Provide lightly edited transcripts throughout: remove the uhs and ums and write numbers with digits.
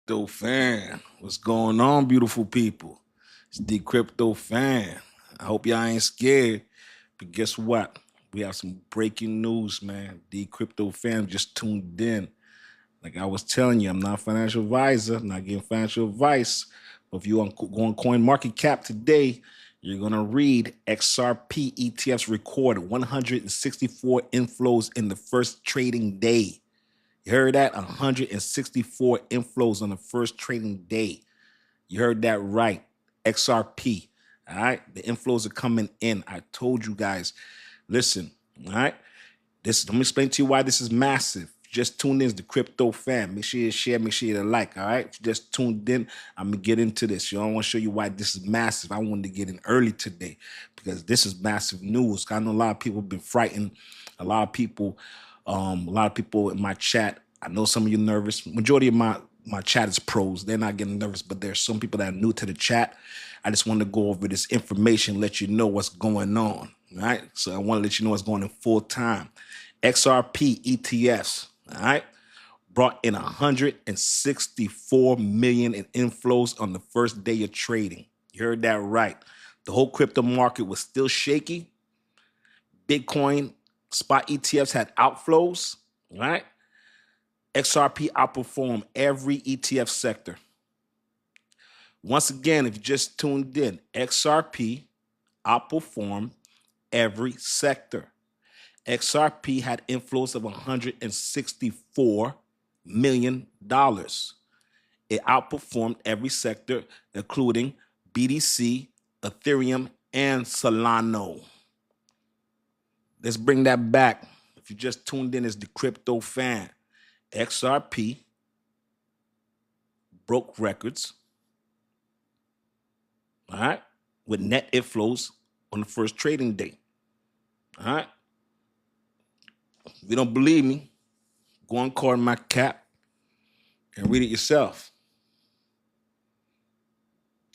Dcryptofan. What's going on, beautiful people? It's Dcryptofan. I hope y'all ain't scared. But guess what? We have some breaking news, man. Dcryptofan just tuned in. Like I was telling you, I'm not a financial advisor, I'm not giving financial advice. But if you go on CoinMarketCap today, you're going to read XRP ETFs recorded 164 inflows in the first trading day. You heard that? 164 inflows on the first trading day. You heard that right. XRP. All right. The inflows are coming in. I told you guys. Listen. All right. Let me explain to you why this is massive. Just tuned in, is the crypto fan. Make sure you share, make sure you like. All right. If you just tuned in, I'm gonna get into this. I want to show you why this is massive. I wanted to get in early today because this is massive news. I know a lot of people have been frightened. A lot of people in my chat. I know some of you nervous. Majority of my chat is pros. They're not getting nervous, but there's some people that are new to the chat. I just want to go over this information, let you know what's going on. All right. So I want to let you know what's going on full time. XRP ETFs, all right, brought in 164 million in inflows on the first day of trading. You heard that right. The whole crypto market was still shaky. Bitcoin spot ETFs had outflows, right? XRP outperformed every ETF sector. Once again, if you just tuned in, XRP outperformed every sector. XRP had inflows of $164 million. It outperformed every sector, including BTC, Ethereum, and Solana. Let's bring that back. If you just tuned in as the crypto fan, XRP broke records, all right, with net inflows on the first trading day. All right. If you don't believe me, go on CoinMarketCap and read it yourself.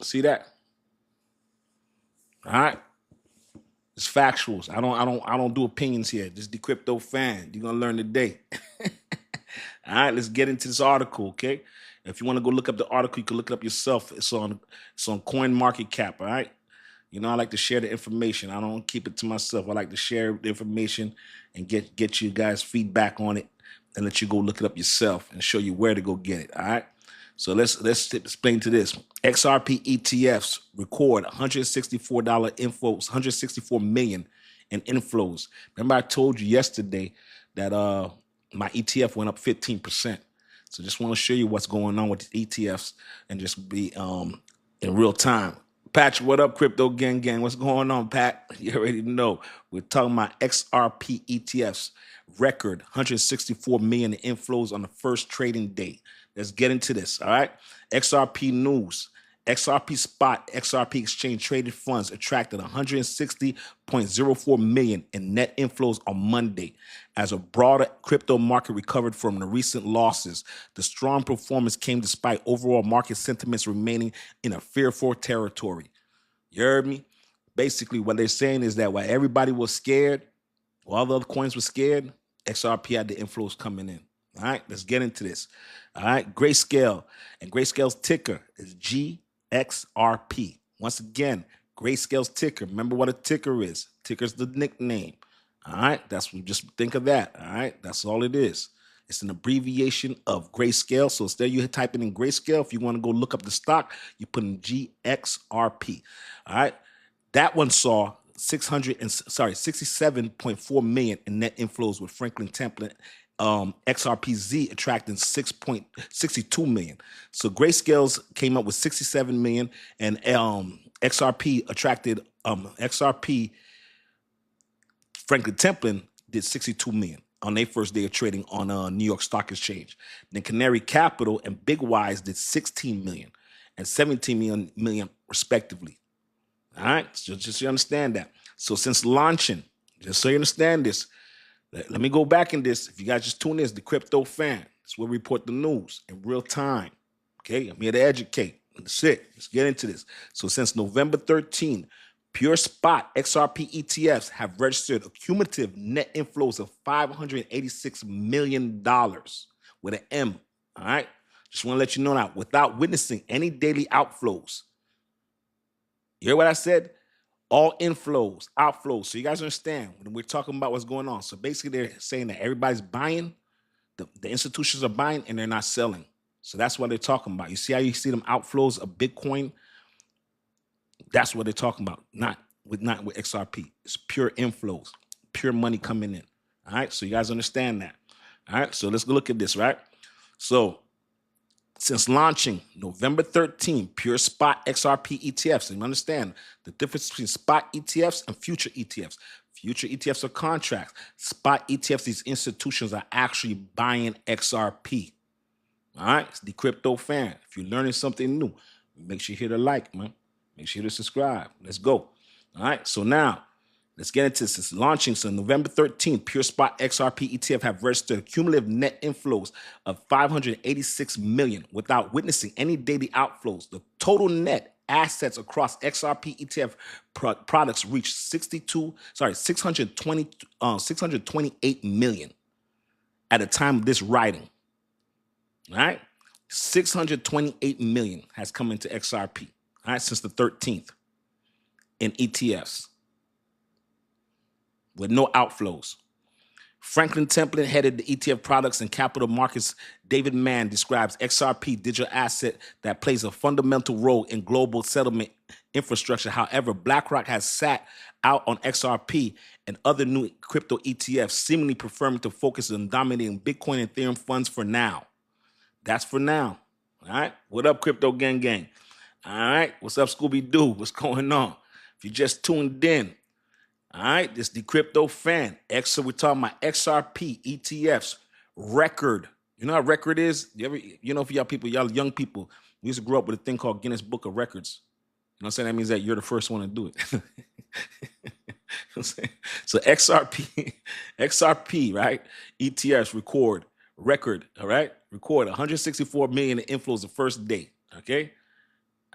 See that? All right. It's factuals. I don't do opinions here. Just the crypto fan. You're gonna learn today. All right, let's get into this article, okay? If you want to go look up the article, you can look it up yourself. It's on CoinMarketCap, all right? You know, I like to share the information. I don't keep it to myself. I like to share the information and get you guys feedback on it and let you go look it up yourself and show you where to go get it, all right? So let's explain to this. XRP ETFs record $164 inflows, 164 million in inflows. Remember I told you yesterday that my ETF went up 15%. So just want to show you what's going on with the ETFs and just be in real time. Patrick, what up, Crypto Gang? What's going on, Pat? You already know. We're talking about XRP ETFs. Record 164 million in inflows on the first trading day. Let's get into this, all right? XRP news. XRP spot, XRP exchange traded funds attracted 160.04 million in net inflows on Monday. As a broader crypto market recovered from the recent losses, the strong performance came despite overall market sentiments remaining in a fearful territory. You heard me? Basically, what they're saying is that while everybody was scared, while the other coins were scared, XRP had the inflows coming in. All right, let's get into this. All right, Grayscale. And Grayscale's ticker is GXRP. Once again, Grayscale's ticker. Remember what a ticker is. Ticker's the nickname. All right, that's what, just think of that. All right, that's all it is. It's an abbreviation of Grayscale. So instead you typing in Grayscale, if you want to go look up the stock, you put in GXRP. All right, that one saw 67.4 million in net inflows with Franklin Templeton XRPZ attracting 6.62 million. So Grayscales came up with 67 million, and XRP attracted XRP Franklin Templeton did 62 million on their first day of trading on New York Stock Exchange. Then Canary Capital and Big Wise did 16 million and 17 million respectively. All right, so just so you understand that. So since launching, just so you understand this, let me go back in this. If you guys just tune in, it's the crypto fan. That's where we report the news in real time. Okay, I'm here to educate. That's it. Let's get into this. So since November 13, pure spot XRP ETFs have registered a cumulative net inflows of $586 million with an M. All right. Just want to let you know now, without witnessing any daily outflows. You hear what I said? All inflows, outflows. So you guys understand when we're talking about what's going on. So basically they're saying that everybody's buying, the institutions are buying and they're not selling. So that's what they're talking about. You see how you see them outflows of Bitcoin? That's what they're talking about. Not with XRP. It's pure inflows, pure money coming in. All right. So you guys understand that. All right. So let's go look at this, right? So since launching November 13th, pure spot XRP ETFs. And you understand the difference between spot ETFs and future ETFs. Future ETFs are contracts. Spot ETFs, these institutions are actually buying XRP. All right, it's Dcryptofan. If you're learning something new, make sure you hit a like, man. Make sure you subscribe. Let's go. All right, so now let's get into this. It's launching. So November 13th, pure spot XRP ETF have registered cumulative net inflows of 586 million without witnessing any daily outflows. The total net assets across XRP ETF products reached 628 million at the time of this writing. All right, 628 million has come into XRP, all right, since the 13th in ETFs with no outflows. Franklin Templeton headed the ETF products and capital markets. David Mann describes XRP digital asset that plays a fundamental role in global settlement infrastructure. However, BlackRock has sat out on XRP and other new crypto ETFs, seemingly preferring to focus on dominating Bitcoin and Ethereum funds for now. That's for now. All right. What up, crypto gang? All right. What's up, Scooby-Doo? What's going on? If you just tuned in, all right, this Dcryptofan. We're talking about XRP ETFs record. You know how record is? For y'all people, y'all young people, we used to grow up with a thing called Guinness Book of Records. You know what I'm saying? That means that you're the first one to do it. So XRP, right? ETFs record. All right? Record 164 million in inflows the first day, okay?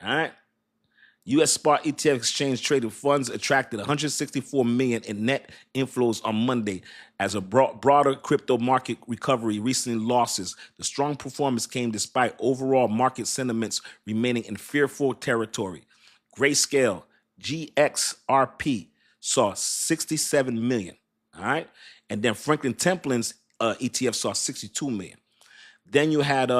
All right? U.S. spot ETF exchange traded funds attracted 164 million in net inflows on Monday as a broader crypto market recovery recently losses. The strong performance came despite overall market sentiments remaining in fearful territory. Grayscale, GXRP, saw 67 million, all right? And then Franklin Templeton's ETF saw 62 million. Then you had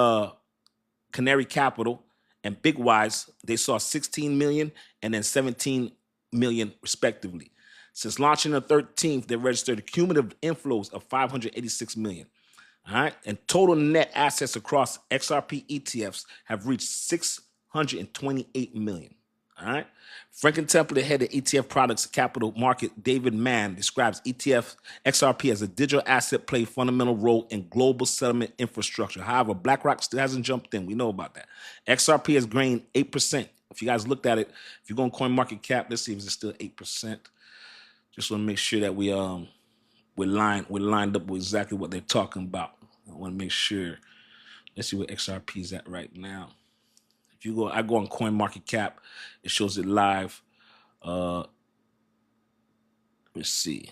Canary Capital and Big Wise. They saw 16 million and then 17 million respectively. Since launching the 13th, they registered cumulative inflows of 586 million. All right. And total net assets across XRP ETFs have reached 628 million. All right. Franklin Templeton head of ETF products capital market David Mann describes ETF XRP as a digital asset play fundamental role in global settlement infrastructure. However, BlackRock still hasn't jumped in. We know about that. XRP has gained 8%. If you guys looked at it, if you go on CoinMarketCap, let's see if it's still 8%. Just want to make sure that we're lined up with exactly what they're talking about. I want to make sure. Let's see where XRP is at right now. I go on CoinMarketCap, it shows it live. Let's see.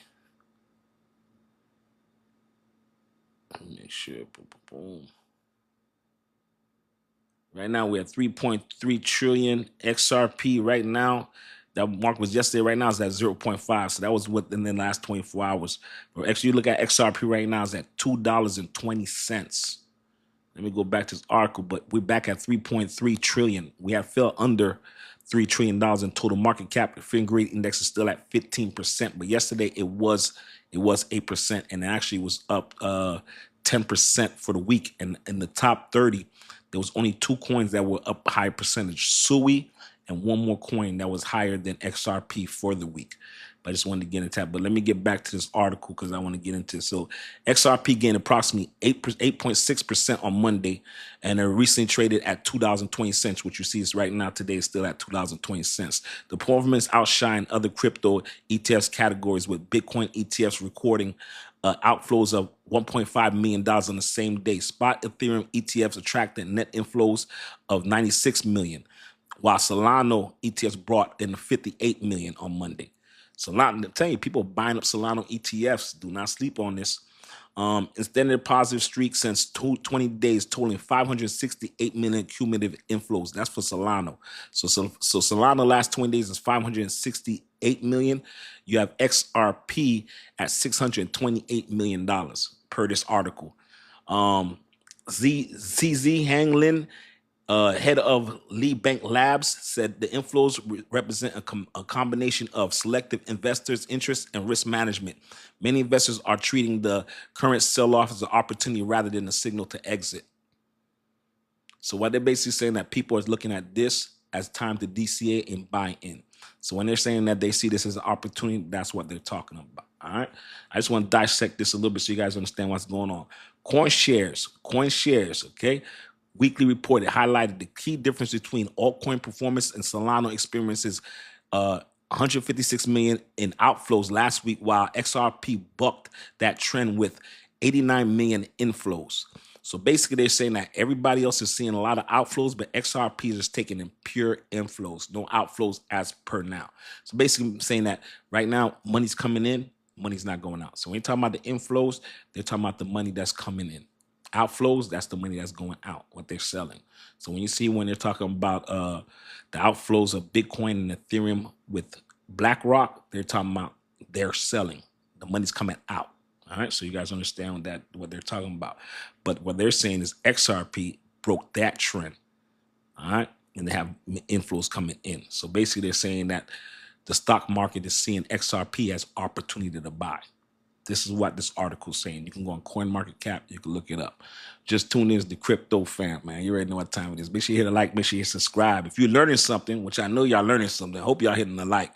Make sure. Boom. Right now we're at 3.3 trillion XRP. Right now, that mark was yesterday. Right now it's at 0.5. So that was within the last 24 hours. But actually, you look at XRP right now, it's at $2.20. Let me go back to this article, but we're back at 3.3 trillion. We have fell under $3 trillion in total market cap. The Fin Grade Index is still at 15%, but yesterday it was 8%, and it actually was up 10% for the week. And in the top 30, there was only 2 coins that were up high percentage: Sui and one more coin that was higher than XRP for the week. But I just wanted to get into that. But let me get back to this article because I want to get into it. So XRP gained approximately 8.6% on Monday, and it recently traded at $2.20, which you see is right now today is still at $2.20. The performance outshined other crypto ETFs categories, with Bitcoin ETFs recording outflows of $1.5 million on the same day. Spot Ethereum ETFs attracted net inflows of 96 million, while Solana ETFs brought in 58 million on Monday. Solana, I'm telling you, people buying up Solana ETFs. Do not sleep on this. Extended positive streak since 20 days, totaling 568 million cumulative inflows. That's for Solana. So Solana last 20 days is 568 million. You have XRP at $628 million per this article. CZ Hanglin, head of Lee Bank Labs, said the inflows represent a combination of selective investors' interest and risk management. Many investors are treating the current sell-off as an opportunity rather than a signal to exit. So what they're basically saying that people are looking at this as time to DCA and buy in. So when they're saying that they see this as an opportunity, that's what they're talking about. All right. I just want to dissect this a little bit so you guys understand what's going on. Coin shares, okay. Weekly report, it highlighted the key difference between altcoin performance and Solana experiences 156 million in outflows last week, while XRP bucked that trend with 89 million inflows. So basically, they're saying that everybody else is seeing a lot of outflows, but XRP is taking in pure inflows, no outflows as per now. So basically saying that right now, money's coming in, money's not going out. So when you're talking about the inflows, they're talking about the money that's coming in. Outflows, that's the money that's going out, what they're selling. So when you see when they're talking about the outflows of Bitcoin and Ethereum with BlackRock, they're talking about they're selling. The money's coming out. All right, so you guys understand what they're talking about. But what they're saying is XRP broke that trend. All right, and they have inflows coming in. So basically, they're saying that the stock market is seeing XRP as opportunity to buy. This is what this article is saying. You can go on CoinMarketCap. You can look it up. Just tune in to Dcryptofan, man. You already know what time it is. Make sure you hit a like. Make sure you subscribe. If you're learning something, which I know y'all learning something, I hope y'all hitting the like.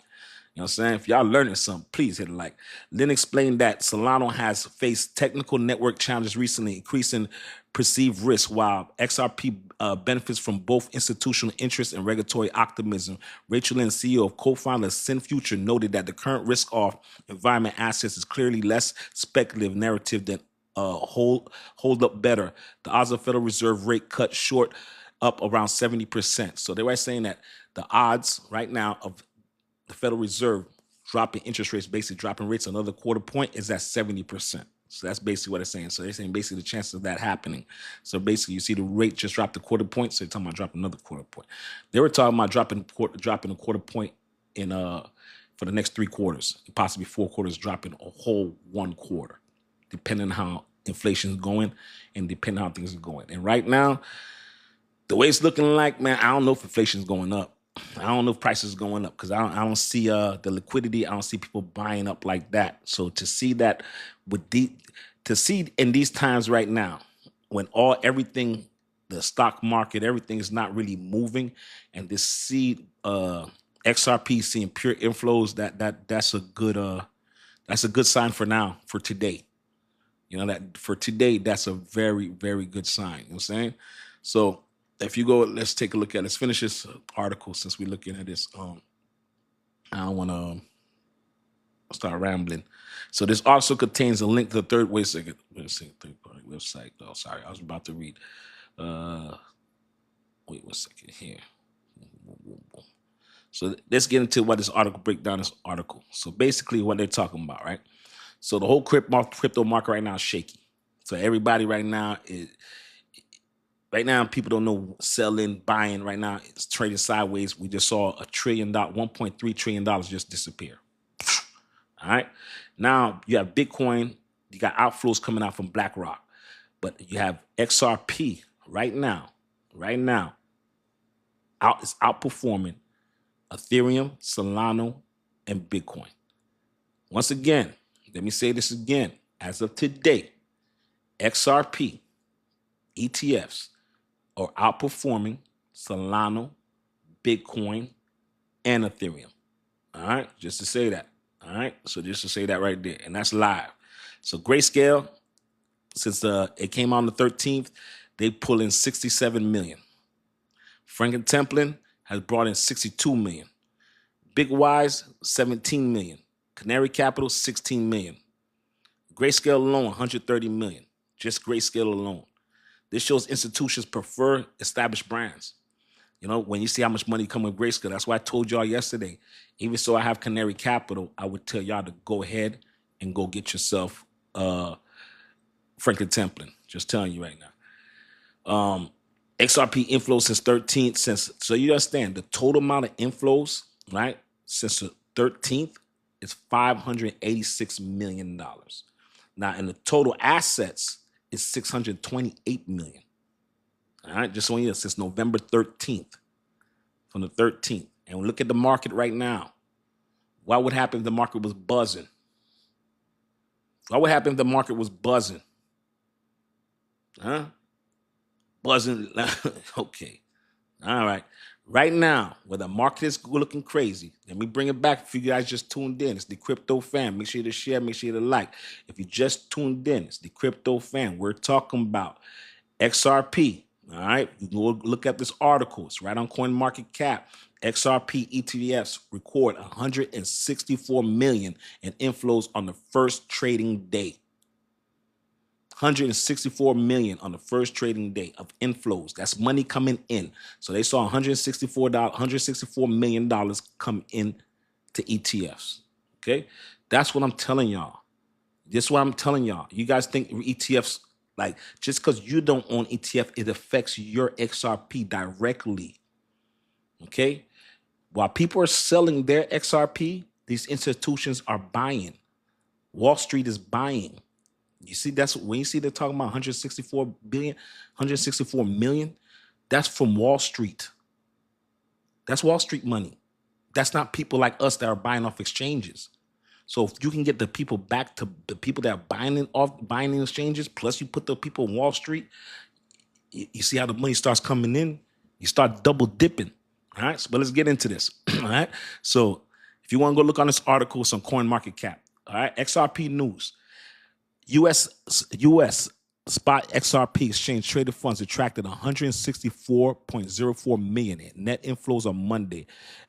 You know what I'm saying? If y'all learning something, please hit a like. Lynn explained that Solana has faced technical network challenges recently, increasing perceived risk, while XRP benefits from both institutional interest and regulatory optimism. Rachel Lynn, CEO of co-founder SynFuture, noted that the current risk-off environment assets is clearly less speculative narrative than hold up better. The odds of Federal Reserve rate cut short up around 70%. So they were saying that the odds right now of the Federal Reserve dropping interest rates, basically dropping rates another quarter point, is at 70%. So that's basically what it's saying. So they're saying basically the chances of that happening. So basically you see the rate just dropped a quarter point. So they're talking about dropping another quarter point. They were talking about dropping a quarter point in for the next 3 quarters, possibly 4 quarters, dropping a whole 1 quarter, depending on how inflation is going and depending on how things are going. And right now, the way it's looking like, man, I don't know if inflation is going up. I don't know if prices are going up because I don't see the liquidity. I don't see people buying up like that. So to see that to see in these times right now, when everything, the stock market, everything is not really moving, and to see XRP seeing pure inflows, that's a good sign for now, for today. You know, that for today, that's a very, very good sign. You know what I'm saying? So if you go, let's take a look at, let's finish this article since we're looking at this. I don't want to start rambling. So this also contains a link to the third third party website. Oh, sorry, I was about to read. Wait 1 second here. So let's get into what this article, break down this article. So basically what they're talking about, right? So the whole crypto market right now is shaky. So everybody right now people don't know selling, buying. Right now, it's trading sideways. We just saw $1.3 trillion just disappear. All right. Now you have Bitcoin. You got outflows coming out from BlackRock, but you have XRP right now. It's outperforming Ethereum, Solana, and Bitcoin. Once again, let me say this again. As of today, XRP ETFs are outperforming Solana, Bitcoin, and Ethereum. All right, just to say that. All right, so just to say that right there, and that's live. So Grayscale, since it came out on the 13th, they pull in 67 million. Franklin Templeton has brought in 62 million. Big Wise, 17 million. Canary Capital, 16 million. Grayscale alone, 130 million. Just Grayscale alone. This shows institutions prefer established brands. You know, when you see how much money come with Grayscale, that's why I told y'all yesterday, even so I have Canary Capital, I would tell y'all to go ahead and go get yourself Franklin Templeton. Just telling you right now. XRP inflows since 13th. So you understand the total amount of inflows, right? Since the 13th is $586 million. Now, in the total assets is $628 million. All right, just so you know, since November 13th, from the 13th. And we look at the market right now. What would happen if the market was buzzing? What would happen if the market was buzzing? Huh? Buzzing. Okay. All right. Right now, where the market is looking crazy, let me bring it back. If you guys just tuned in, it's Dcryptofan. Make sure to share, make sure to like. If you just tuned in, it's Dcryptofan. We're talking about XRP. All right. You can go look at this article. It's right on CoinMarketCap. XRP ETFs record 164 million in inflows on the first trading day. 164 million on the first trading day of inflows. That's money coming in. So they saw $164 million come in to ETFs. Okay, that's what I'm telling y'all. This is what I'm telling y'all. You guys think ETFs, like, just because you don't own ETF, it affects your XRP directly. Okay, while people are selling their XRP, these institutions are buying. Wall Street is buying. You see, that's when you see they're talking about 164 billion, 164 million, that's from Wall Street. That's Wall Street money. That's not people like us that are buying off exchanges. So if you can get the people back to the people that are buying in exchanges, plus you put the people on Wall Street, you see how the money starts coming in, you start double dipping. All right, but let's get into this. All right, so if you want to go look on this article, it's on CoinMarketCap. All right, XRP news. U.S. spot XRP exchange traded funds attracted 164.04 million in net inflows on Monday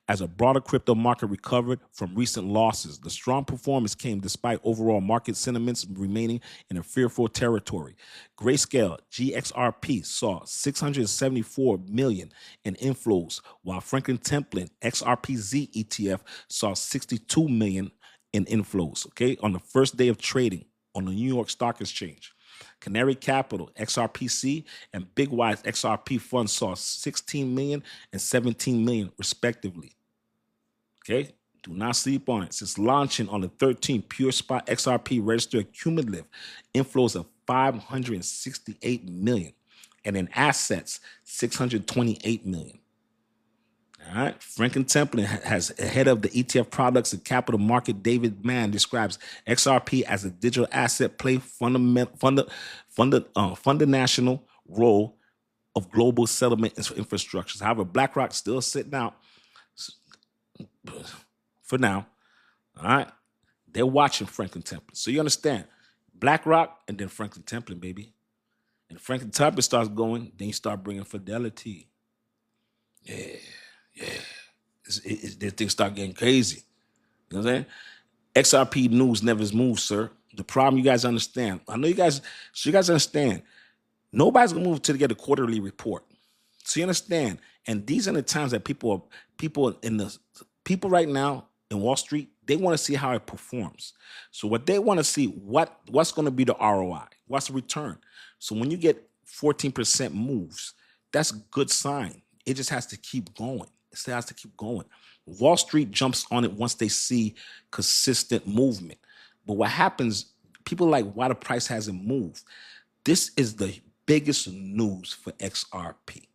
as a broader crypto market recovered from recent losses. The strong performance came despite overall market sentiments remaining in a fearful territory. Grayscale GXRP saw 674 million in inflows, while Franklin Templeton XRPZ ETF saw 62 million in inflows. Okay, on the first day of trading on the New York Stock Exchange. Canary Capital, XRPC, and Big Wise XRP funds saw 16 million and 17 million respectively. Okay, do not sleep on it. Since launching on the 13th, Pure Spot XRP registered cumulative inflows of 568 million, and in assets, 628 million. All right. Franklin Templeton has head of the ETF products and capital market. David Mann describes XRP as a digital asset play fundamental role of global settlement infrastructures. However, BlackRock still sitting out for now. All right. They're watching Franklin Templeton. So you understand BlackRock and then Franklin Templeton, baby. And Franklin Templeton starts going, then you start bringing Fidelity. Yeah. Things start getting crazy. You know what I'm saying? XRP news never moves, sir. The problem you guys understand. I know you guys, so you guys understand. Nobody's gonna move till they get a quarterly report. So you understand. And these are the times that people right now in Wall Street, they want to see how it performs. So what they want to see, what's going to be the ROI? What's the return? So when you get 14% moves, that's a good sign. It just has to keep going. It still has to keep going. Wall Street jumps on it once they see consistent movement. But what happens, people are like, why the price hasn't moved? This is the biggest news for XRP.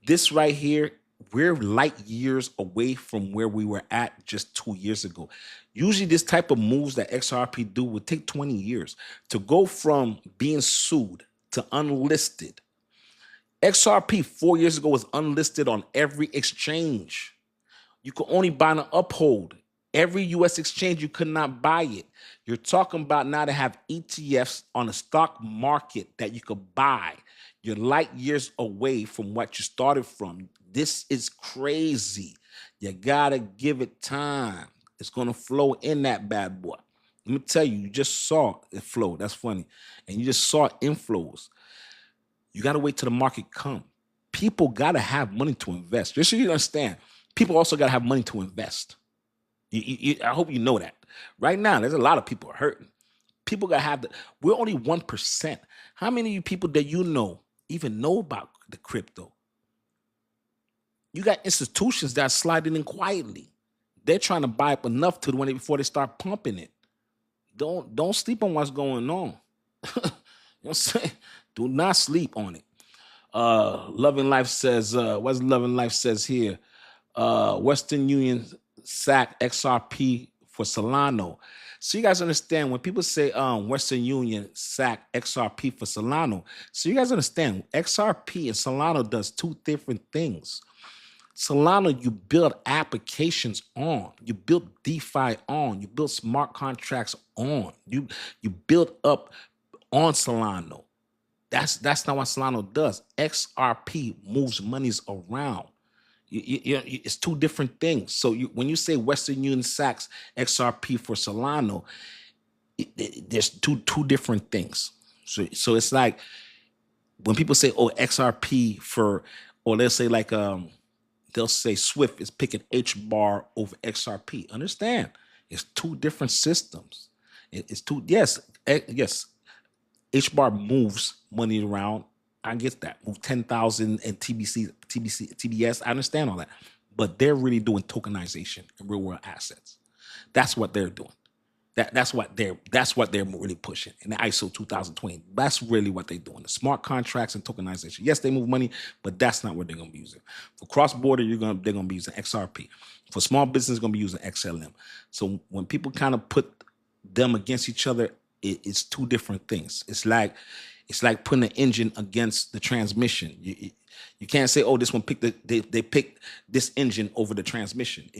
This right here, we're light years away from where we were at just 2 years ago. Usually this type of moves that XRP do would take 20 years to go from being sued to unlisted. XRP 4 years ago was unlisted on every exchange. You could only buy and uphold. Every U.S. exchange, you could not buy it. You're talking about now to have ETFs on the stock market that you could buy. You're light years away from what you started from. This is crazy. You got to give it time. It's going to flow in that bad boy. Let me tell you, you just saw it flow. That's funny. And you just saw inflows. You got to wait till the market come. People got to have money to invest. Just so you understand, people also got to have money to invest. I hope you know that. Right now, there's a lot of people hurting. People gotta have the. We're only 1%. How many of you people that you know even know about the crypto? You got institutions that are sliding in quietly. They're trying to buy up enough to when before they start pumping it. Don't sleep on what's going on. You know what I'm saying? Do not sleep on it. Loving Life says, what's Loving Life says here? Western Union SAC XRP for Solano. So you guys understand when people say Western Union SAC XRP for Solano. So you guys understand XRP and Solano does two different things. Solana, you build applications on, you build DeFi on, you build smart contracts on, you build up on Solano. That's not what Solano does. XRP moves monies around. It's two different things. So when you say Western Union SACs XRP for Solano, there's two different things. So it's like when people say, oh, XRP for, or let's say like they'll say Swift is picking H bar over XRP. Understand? It's two different systems. It's two. Yes. H bar moves money around. I get that. Move 10,000 and TBS. I understand all that. But they're really doing tokenization and real world assets. That's what they're doing. That's what they're really pushing in the ISO 2020. That's really what they're doing. The smart contracts and tokenization. Yes, they move money, but that's not what they're gonna be using. For cross-border, they're gonna be using XRP. For small business, gonna be using XLM. So when people kind of put them against each other, it's two different things. It's like putting an engine against the transmission. You can't say, oh, this one picked they picked this engine over the transmission.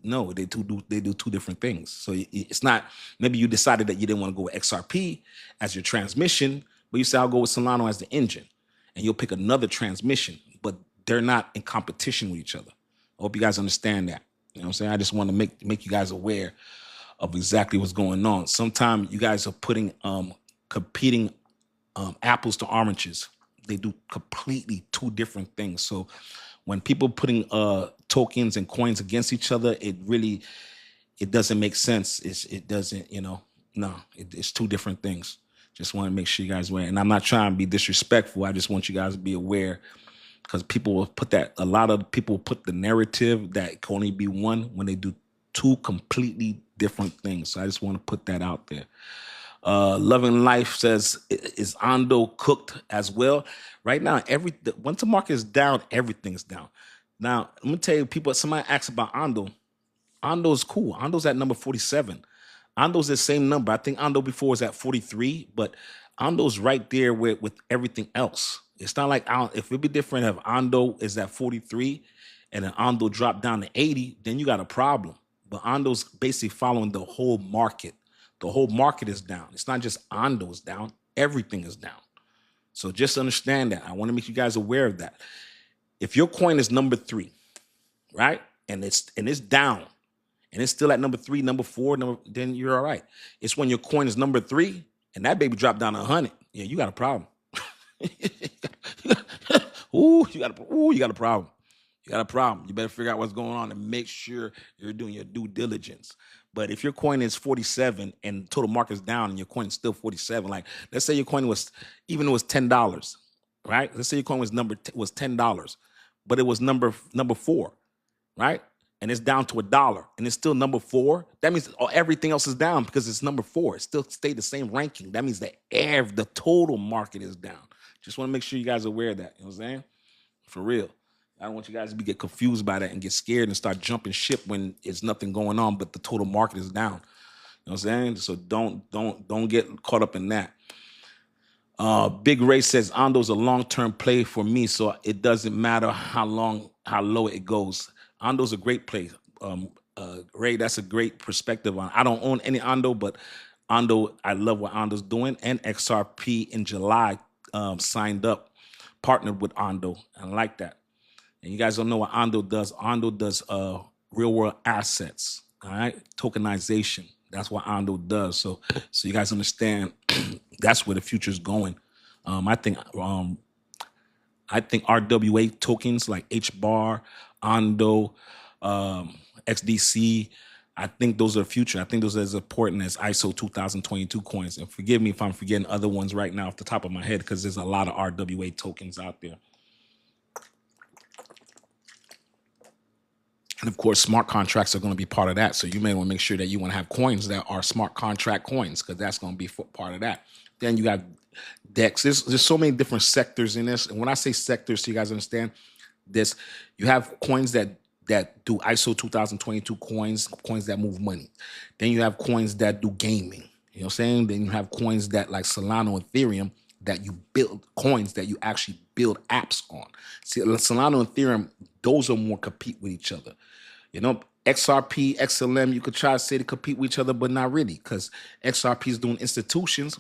No, they do two different things. So it's not, maybe you decided that you didn't want to go with XRP as your transmission, but you say I'll go with Solano as the engine, and you'll pick another transmission, but they're not in competition with each other. I hope you guys understand that. You know what I'm saying? I just want to make you guys aware of exactly what's going on. Sometimes you guys are putting competing apples to oranges. They do completely two different things. So when people putting tokens and coins against each other, it doesn't make sense. It doesn't, it's two different things. Just want to make sure you guys aware. And I'm not trying to be disrespectful. I just want you guys to be aware, because people will put that, a lot of people put the narrative that it can only be one when they do two completely different things. So I just want to put that out there. Loving Life says, is Ando cooked as well? Right now, once the market is down, everything's down. Now, I'm gonna tell you, people, somebody asked about Ando. Ando's cool. Ando's at number 47. Ando's the same number. I think Ando before was at 43, but Ando's right there with everything else. It's not like, if it'd be different if Ando is at 43 and then Ando dropped down to 80, then you got a problem. But Ando's basically following the whole market. The whole market is down. It's not just Ando's down. Everything is down. So just understand that. I want to make you guys aware of that. If your coin is number 3, right, and it's down, and it's still at number 3, number 4, then you're all right. It's when your coin is number 3 and that baby dropped down to 100. Yeah, you got a problem. You got a problem. You got a problem. You better figure out what's going on and make sure you're doing your due diligence. But if your coin is 47 and total market's down and your coin is still 47, like let's say your coin was, even it was $10, right? Let's say your coin was $10, but it was number 4, right? And it's down to $1 and it's still number 4. That means everything else is down because it's number 4. It still stayed the same ranking. That means that the total market is down. Just want to make sure you guys are aware of that. You know what I'm saying? For real. I don't want you guys to get confused by that and get scared and start jumping ship when it's nothing going on, but the total market is down. You know what I'm saying? So don't get caught up in that. Big Ray says Ando's a long-term play for me, so it doesn't matter how low it goes. Ando's a great play. Ray, that's a great perspective on. I don't own any Ando, but Ando, I love what Ando's doing. And XRP in July signed up, partnered with Ando. I like that. And you guys don't know what Ando does. Ando does real world assets, all right? Tokenization. That's what Ando does. So you guys understand that's where the future is going. I think RWA tokens like HBAR, Ando, XDC, I think those are the future. I think those are as important as ISO 2022 coins. And forgive me if I'm forgetting other ones right now off the top of my head, because there's a lot of RWA tokens out there. And of course, smart contracts are going to be part of that. So you may want to make sure that you want to have coins that are smart contract coins, because that's going to be part of that. Then you got DEX. There's so many different sectors in this. And when I say sectors, so you guys understand this, you have coins that do ISO 2022 coins that move money. Then you have coins that do gaming. You know what I'm saying? Then you have coins that like Solana, Ethereum, that you build coins that you actually build apps on. See, Solana and Ethereum, those are more compete with each other. You know, XRP, XLM, you could try to say they compete with each other, but not really, because XRP is doing institutions,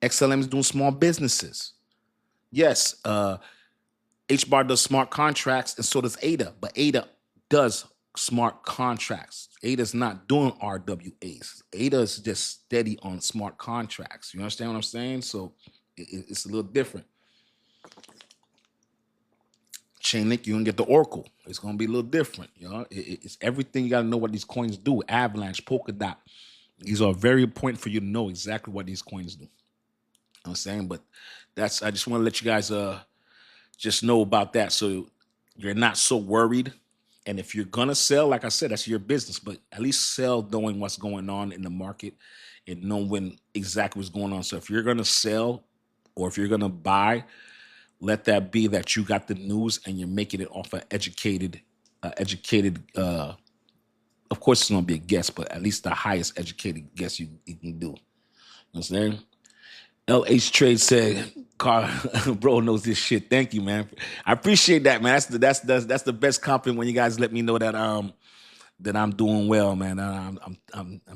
XLM is doing small businesses. Yes, HBAR does smart contracts, and so does ADA, but ADA does smart contracts. ADA's not doing RWAs. ADA is just steady on smart contracts. You understand what I'm saying? So it's a little different. Chainlink, you're gonna get the Oracle. It's gonna be a little different. You know, it's everything. You gotta know what these coins do. Avalanche, Polkadot. These are very important for you to know exactly what these coins do. You know what I'm saying? But I just want to let you guys just know about that, so you're not so worried. And if you're gonna sell, like I said, that's your business, but at least sell knowing what's going on in the market and knowing exactly what's going on. So if you're gonna sell or if you're gonna buy, let that be that you got the news and you're making it off an educated, of course it's gonna be a guess, but at least the highest educated guess you can do. You know what I'm saying? LH Trade said, "Carl, bro knows this shit. Thank you, man. I appreciate that, man. That's the best compliment when you guys let me know that that I'm doing well, man. I'm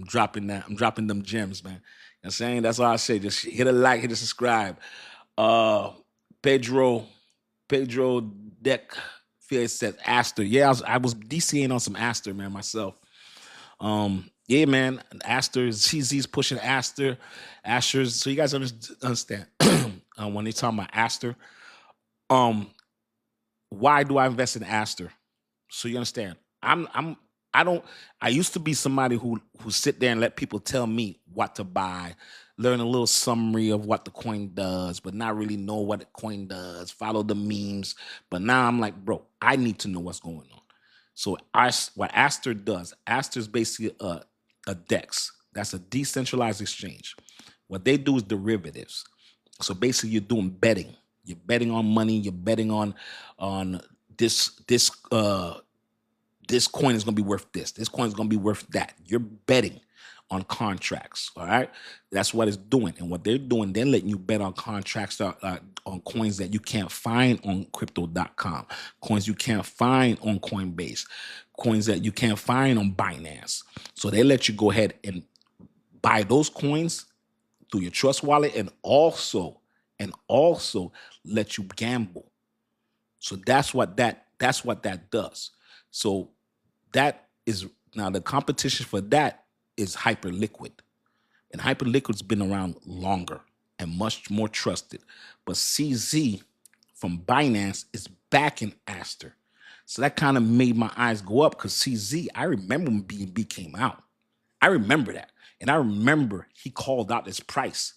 dropping that. I'm dropping them gems, man. You know what I'm saying? That's all I say. Just hit a like, hit a subscribe. Pedro Deck Fear says Aster. Yeah, I was DCing on some Aster, man, myself. Yeah, man, Aster, CZ's pushing Asters. So you guys understand when they talk about Aster, why do I invest in Aster? So you understand, I used to be somebody who sit there and let people tell me what to buy, learn a little summary of what the coin does, but not really know what the coin does, follow the memes. But now I'm like, bro, I need to know what's going on. So what Aster does, Aster is basically a DEX. That's a decentralized exchange. What they do is derivatives. So basically you're doing betting. You're betting on money. You're betting on this coin is going to be worth this. This coin is going to be worth that. You're betting on contracts. All right. That's what it's doing. And what they're doing, they're letting you bet on contracts, on coins that you can't find on crypto.com, coins you can't find on Coinbase, coins that you can't find on Binance. So they let you go ahead and buy those coins through your trust wallet, and also let you gamble. So that's what that does. So that is now the competition for that is Hyperliquid. And Hyperliquid's been around longer and much more trusted. But CZ from Binance is backing Aster. So that kind of made my eyes go up, because CZ, I remember when BNB came out. I remember that. And I remember he called out this price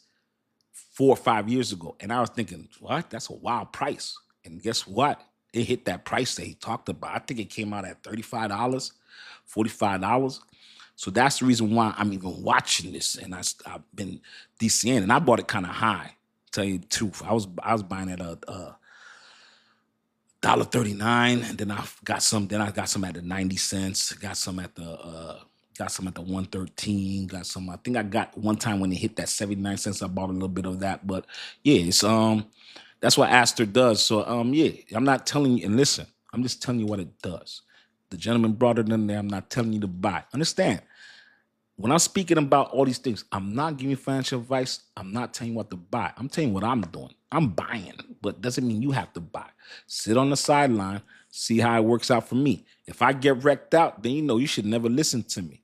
4 or 5 years ago. And I was thinking, what? That's a wild price. And guess what? It hit that price that he talked about. I think it came out at $35, $45. So that's the reason why I'm even watching this. And I've been DCN, and I bought it kind of high, tell you the truth. I was buying at $1.39, and then I got some at the 90 cents, got some at the 113, got some. I think I got one time when it hit that 79 cents, I bought a little bit of that. But yeah, it's that's what Aster does. So yeah, I'm not telling you, and listen, I'm just telling you what it does. The gentleman brought it in there. I'm not telling you to buy. Understand? When I'm speaking about all these things, I'm not giving you financial advice. I'm not telling you what to buy. I'm telling you what I'm doing. I'm buying, but doesn't mean you have to buy. Sit on the sideline, see how it works out for me. If I get wrecked out, then you should never listen to me.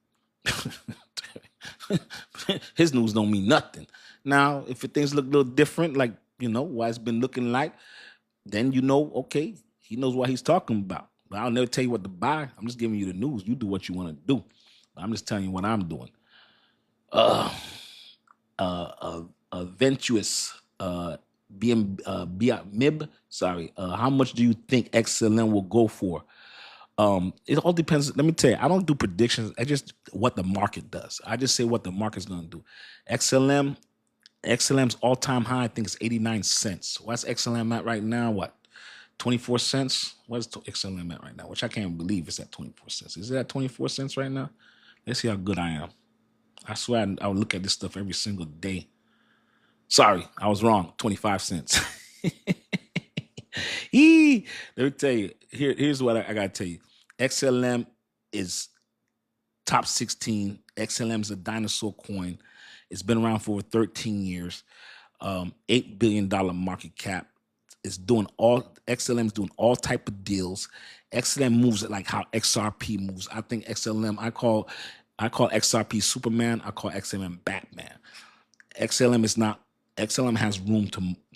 His news don't mean nothing. Now, if things look a little different, like what it's been looking like, then okay, he knows what he's talking about. But I'll never tell you what to buy. I'm just giving you the news. You do what you want to do. I'm just telling you what I'm doing. Ventuous MIB. Sorry. How much do you think XLM will go for? It all depends. Let me tell you, I don't do predictions. I just what the market does. I just say what the market's gonna do. XLM's all-time high, I think, is 89 cents. What's XLM at right now? What? 24 cents? What's XLM at right now? Which I can't believe it's at 24 cents. Is it at 24 cents right now? Let's see how good I am. I swear I would look at this stuff every single day. Sorry, I was wrong. 25 cents. Let me tell you. Here's what I gotta tell you. XLM is top 16. XLM is a dinosaur coin. It's been around for over 13 years. $8 billion market cap. XLM is doing all type of deals. XLM moves like how XRP moves. I think XLM, I call XRP Superman. I call XLM Batman. XLM has room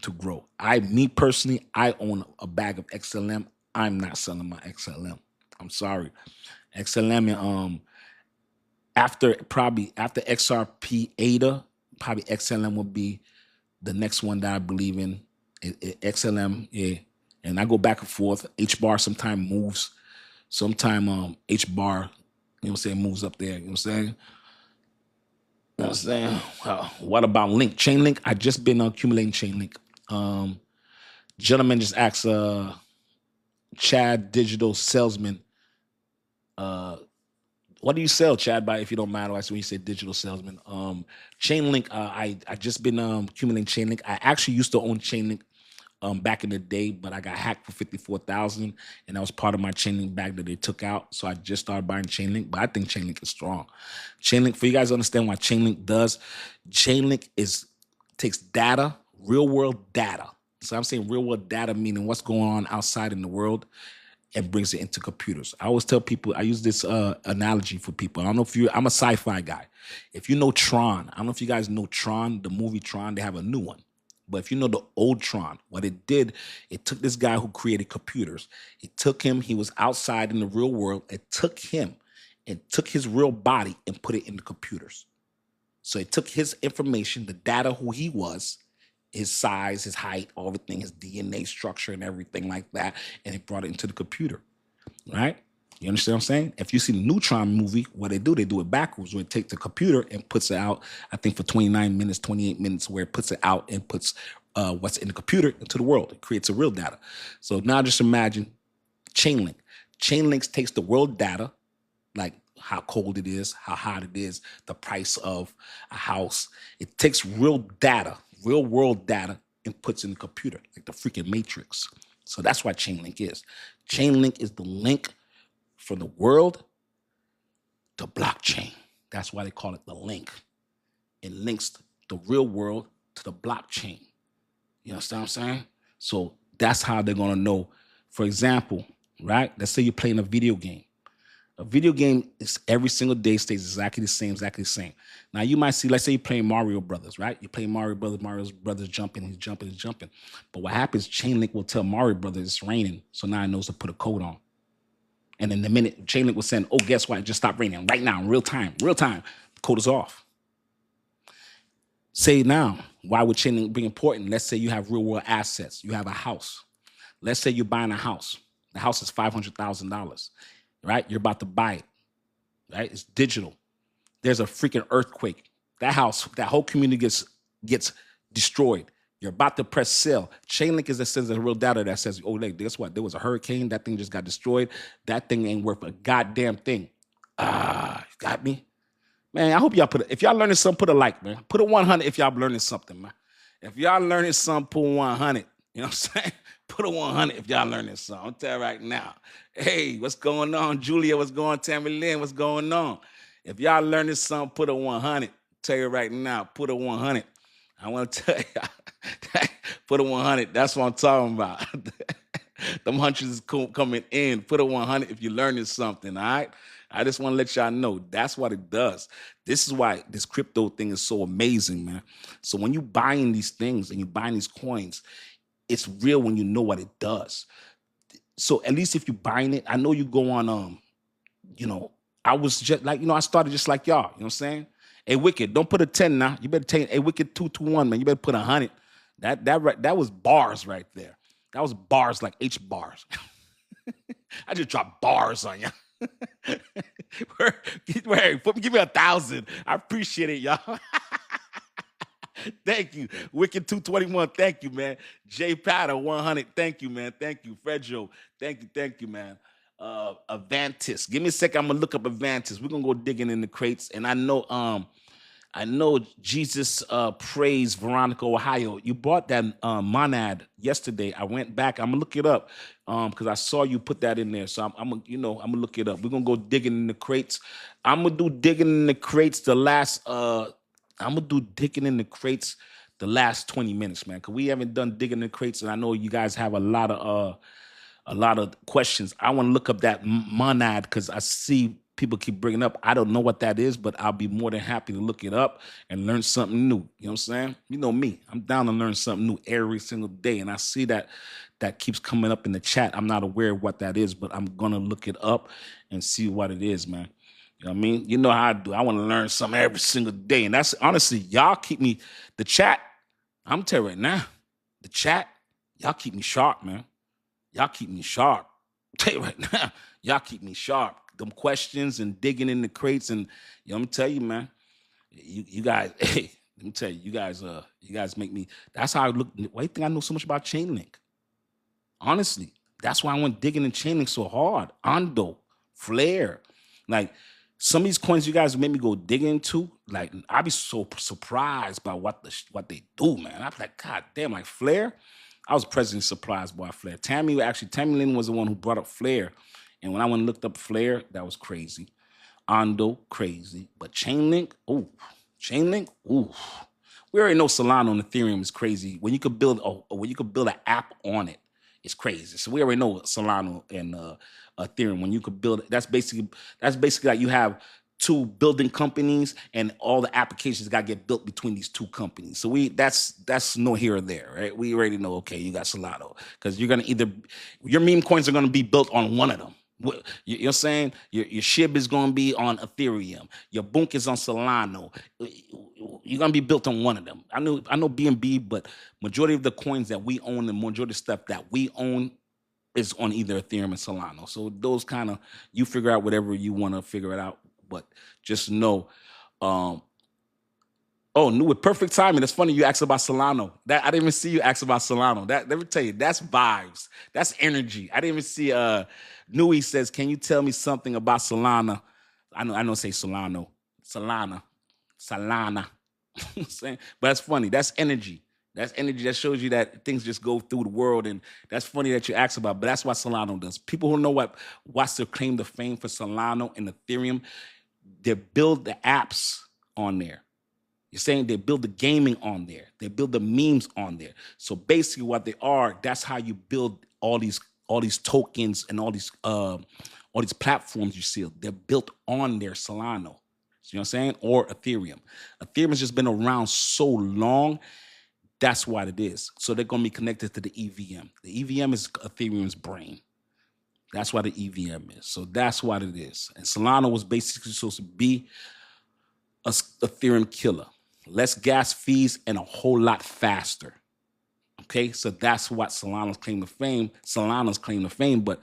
to grow. Me personally, I own a bag of XLM. I'm not selling my XLM. I'm sorry. XLM, after XRP ADA, probably XLM will be the next one that I believe in. XLM, yeah. And I go back and forth. H bar sometime moves. Sometime H bar, you know what I'm saying, moves up there. You know what I'm saying? You know what I'm saying? What about Link? Chainlink, I just been accumulating Chainlink. Gentleman just asked Chad Digital Salesman, what do you sell, Chad, by, if you don't mind? When you say digital salesman, Chainlink, I just been accumulating Chainlink. I actually used to own Chainlink back in the day, but I got hacked for 54,000, and that was part of my Chainlink bag that they took out. So I just started buying Chainlink, but I think Chainlink is strong. Chainlink, for you guys to understand what Chainlink does, Chainlink takes data, real world data. So I'm saying real world data, meaning what's going on outside in the world, and brings it into computers. I always tell people, I use this analogy for people. I don't know if I'm a sci-fi guy. If you know Tron, I don't know if you guys know Tron, the movie Tron, they have a new one. But if you know the old Tron, what it did, it took this guy who created computers. It took him, he was outside in the real world. It took him and took his real body and put it in the computers. So it took his information, the data, who he was, his size, his height, everything, his DNA structure and everything like that, and it brought it into the computer, right? You understand what I'm saying? If you see the Neutron movie, what they do it backwards, where it takes the computer and puts it out, I think for 29 minutes, 28 minutes, where it puts it out and puts what's in the computer into the world. It creates a real data. So now just imagine Chainlink. Chainlink takes the world data, like how cold it is, how hot it is, the price of a house. It takes real data, real world data, and puts in the computer, like the freaking Matrix. So that's what Chainlink is. Chainlink is the link from the world to blockchain. That's why they call it the link. It links the real world to the blockchain. You understand what I'm saying? So that's how they're going to know. For example, right? Let's say you're playing a video game. A video game is every single day stays exactly the same. Now you might see, let's say you're playing Mario Brothers, right? You're playing Mario Brothers jumping, he's jumping. But what happens, Chainlink will tell Mario Brothers it's raining, so now it knows to put a code on. And in the minute, Chainlink will send, oh, guess what? It just stopped raining right now, in real time. The code is off. Say now, why would Chainlink be important? Let's say you have real world assets. You have a house. Let's say you're buying a house. The house is $500,000. Right? You're about to buy it, right? It's digital. There's a freaking earthquake. That house, that whole community gets destroyed. You're about to press sell. Chainlink is that sends a real data that says, oh, like, guess what? There was a hurricane. That thing just got destroyed. That thing ain't worth a goddamn thing. You got me? Man, I hope y'all if y'all learning something, put a like, man. Put a 100 if y'all learning something, man. If y'all learning something, put 100. You know what I'm saying? Put a 100 if y'all learning something. I'll tell you right now. Hey, what's going on? Julia, what's going on? Tammy Lynn, what's going on? If y'all learning something, put a 100. Tell you right now, put a 100. I want to tell you, put a 100. That's what I'm talking about. Them hundreds is coming in. Put a 100 if you're learning something, all right? I just want to let y'all know that's what it does. This is why this crypto thing is so amazing, man. So when you're buying these things and you're buying these coins, it's real when you know what it does. So at least if you're buying it, I know you go on, I was just like, I started just like y'all. You know what I'm saying? Hey, Wicked, don't put a 10 now. You better take, hey, Wicked 221, man. You better put 100. That was bars right there. That was bars like H bars. I just dropped bars on you. Give me 1,000. I appreciate it, y'all. Thank you. Wicked 221. Thank you, man. J Patter 100. Thank you, man. Thank you. Fredjo. Thank you, man. Avantis. Give me a second. I'm gonna look up Avantis. We're gonna go digging in the crates. And I know Jesus praise Veronica, Ohio. You bought that monad yesterday. I went back. I'm gonna look it up because I saw you put that in there. So I'm gonna look it up. We're gonna go digging in the crates. I'm gonna do digging in the crates the last. I'm gonna do digging in the crates the last 20 minutes, man. Cause we haven't done digging in the crates, and I know you guys have a lot of questions. I want to look up that monad because I see people keep bringing up. I don't know what that is, but I'll be more than happy to look it up and learn something new. You know what I'm saying? You know me. I'm down to learn something new every single day. And I see that keeps coming up in the chat. I'm not aware of what that is, but I'm going to look it up and see what it is, man. You know what I mean? You know how I do. I want to learn something every single day. And that's honestly, y'all keep me, the chat, I'm telling you right now, the chat, y'all keep me sharp, man. Y'all keep me sharp. Tell you right now, y'all keep me sharp. Them questions and digging in the crates, and I'm gonna tell you, man, you guys, hey, let me tell you, you guys make me. That's how I look. Why do you think I know so much about Chainlink? Honestly, that's why I went digging in Chainlink so hard. Ondo, Flare, like some of these coins you guys made me go dig into. Like I be so surprised by what they do, man. I'm like, God damn, like Flare. I was pleasantly surprised by Flare. Tammy Lynn was the one who brought up Flare. And when I went and looked up Flare, that was crazy. Ondo, crazy. But Chainlink, ooh. We already know Solana on Ethereum is crazy. When you could build an app on it, it's crazy. So we already know Solana and Ethereum. When you could build, that's basically like you have two building companies and all the applications got to get built between these two companies. So that's no here or there, right? We already know, okay, you got Solana because you're going to your meme coins are going to be built on one of them. You're saying your SHIB is going to be on Ethereum. Your Bunk is on Solana. You're going to be built on one of them. I know BNB, but majority of the coins that we own, the majority of stuff that we own is on either Ethereum or Solana. So those kind of, you figure out whatever you want to figure it out. But just know, new with perfect timing. That's funny you asked about Solano. That I didn't even see you ask about Solano. That let me tell you, that's vibes. That's energy. I didn't even see Nui says, can you tell me something about Solana? I don't say Solano. Solana. But that's funny. That's energy. That's energy that shows you that things just go through the world, and that's funny that you asked about. But that's what Solano does. People who know what's their claim to fame for Solano and Ethereum, they build the apps on there. You're saying they build the gaming on there. They build the memes on there. So basically what they are, that's how you build all these tokens and all these platforms you see. They're built on their Solano. You know what I'm saying? Or Ethereum. Ethereum has just been around so long. That's what it is. So they're going to be connected to the EVM. The EVM is Ethereum's brain. That's what the EVM is. So that's what it is. And Solana was basically supposed to be a Ethereum killer. Less gas fees and a whole lot faster. Okay, so that's what Solana's claim to fame. But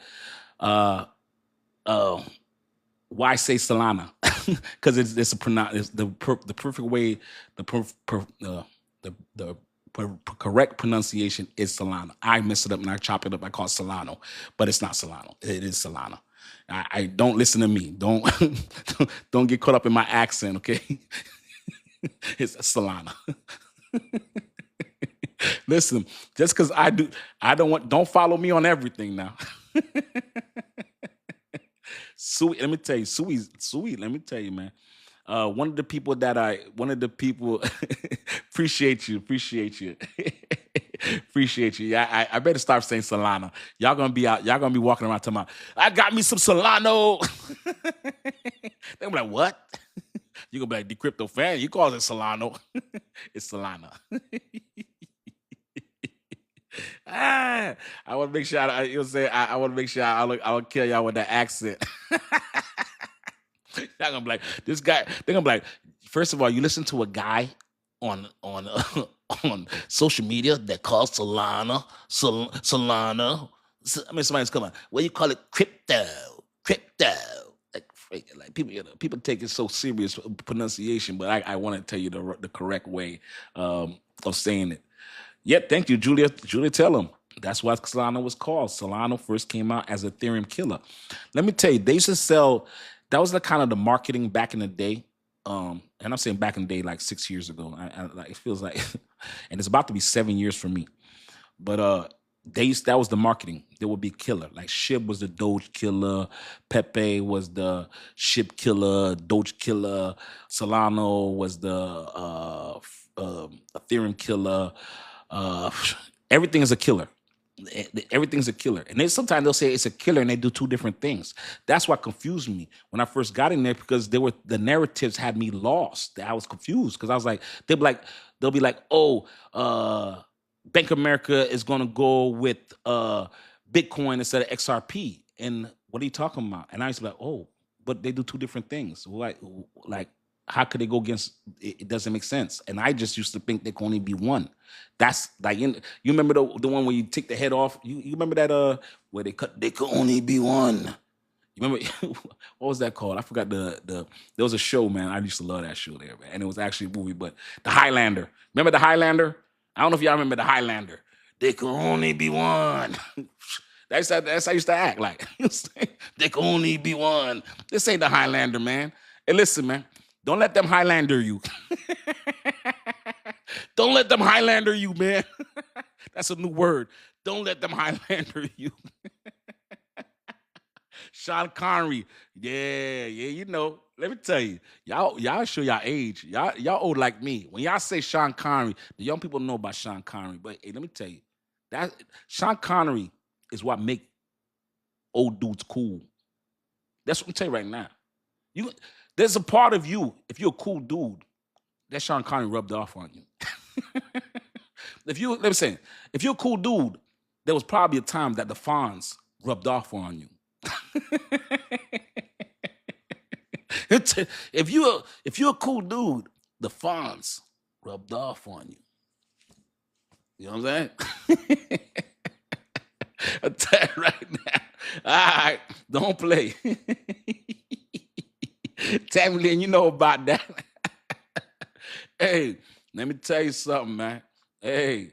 why say Solana? Because it's the perfect way. The correct pronunciation is Solana. I mess it up and I chop it up. I call it Solano, but it's not Solano. It is Solana. I don't listen to me. Don't get caught up in my accent. Okay, it's Solana. Listen, just because don't follow me on everything now. Sweet, let me tell you, sweet. Let me tell you, man. One of the people appreciate you. Appreciate you. Yeah, I better start saying Solana. Y'all gonna be walking around talking about, I got me some Solano. They're like, what? You gonna be like, Dcryptofan, you call it Solano. It's Solana. I want to make sure I want to make sure I'll kill y'all with that accent. They're gonna be like, this guy. They're gonna be like, first of all, you listen to a guy on on social media that calls Solana. I mean, somebody's coming. What do you call it? Crypto. Like people, people take it so serious pronunciation, but I want to tell you the correct way of saying it. Yeah, thank you, Julia. Julia, tell them. That's why Solana was called. Solana first came out as Ethereum killer. Let me tell you, they used to sell. That was the kind of the marketing back in the day. And I'm saying back in the day, like 6 years ago. Like it feels like, and it's about to be 7 years for me. But that was the marketing. There would be killer. Like SHIB was the Doge killer, Pepe was the SHIB killer, Doge killer, Solano was the Ethereum killer. Everything is a killer. Everything's a killer. And then sometimes they'll say it's a killer and they do two different things. That's what confused me when I first got in there, because the narratives had me lost. I was confused because I was like, they'll be like, oh, Bank of America is gonna go with Bitcoin instead of XRP. And what are you talking about? And I was like, oh, but they do two different things. Like how could they go against it? It doesn't make sense. And I just used to think there can only be one. That's like you remember the one where you take the head off? You remember that where they could only be one. You remember what was that called? I forgot there was a show, man. I used to love that show there, man. And it was actually a movie, but The Highlander. Remember The Highlander? I don't know if y'all remember The Highlander. There could only be one. That's how I used to act like. There could only be one. This ain't The Highlander, man. Hey, listen, man. Don't let them Highlander you. Don't let them Highlander you, man. That's a new word. Don't let them Highlander you. Sean Connery. Yeah, you know. Let me tell you. Y'all show y'all age. Y'all old like me. When y'all say Sean Connery, the young people know about Sean Connery. But hey, let me tell you. That Sean Connery is what make old dudes cool. That's what I'm telling you right now. There's a part of you, if you're a cool dude, that Sean Connery rubbed off on you. Let me say, if you're a cool dude, there was probably a time that the Fonz rubbed off on you. If you're a cool dude, the Fonz rubbed off on you. You know what I'm saying? I'll tell you right now. All right, don't play. Tammy Lynn, you know about that. Hey, let me tell you something, man. Hey,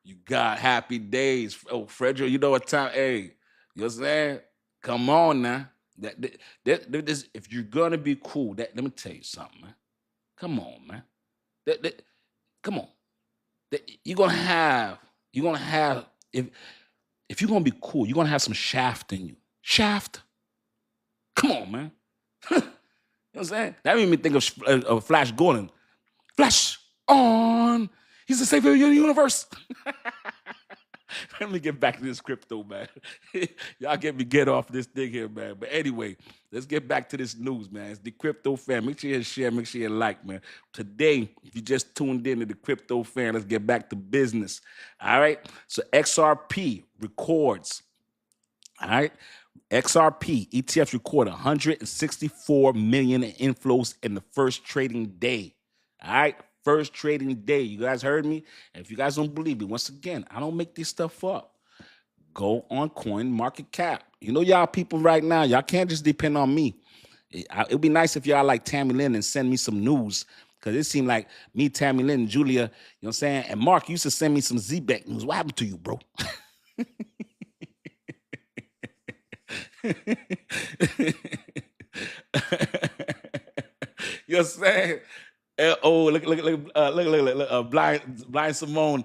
you got happy days. Oh, Frederick, you know what time? Hey, you know what I'm saying? Come on now. If you're gonna be cool, let me tell you something, man. Come on, man. Come on. You're gonna have if you're gonna be cool, you're gonna have some shaft in you. Shaft. Come on, man. You know what I'm saying? That made me think of Flash Gordon. Flash on. He's the savior of the universe. Let me get back to this crypto, man. Y'all get off this thing here, man. But anyway, let's get back to this news, man. It's Dcryptofan. Make sure you share, make sure you like, man. Today, if you just tuned in to Dcryptofan, let's get back to business. All right? So XRP records. All right? XRP ETFs record 164 million in inflows in the first trading day. All right? First trading day. You guys heard me? And if you guys don't believe me, once again, I don't make this stuff up. Go on Coin Market Cap. You know y'all people right now, y'all can't just depend on me. It'd be nice if y'all like Tammy Lynn and send me some news, because it seemed like me, Tammy Lynn, and Julia, you know what I'm saying? And Mark used to send me some ZBEC news. What happened to you, bro? You know what I'm saying? Look, Blind Simone,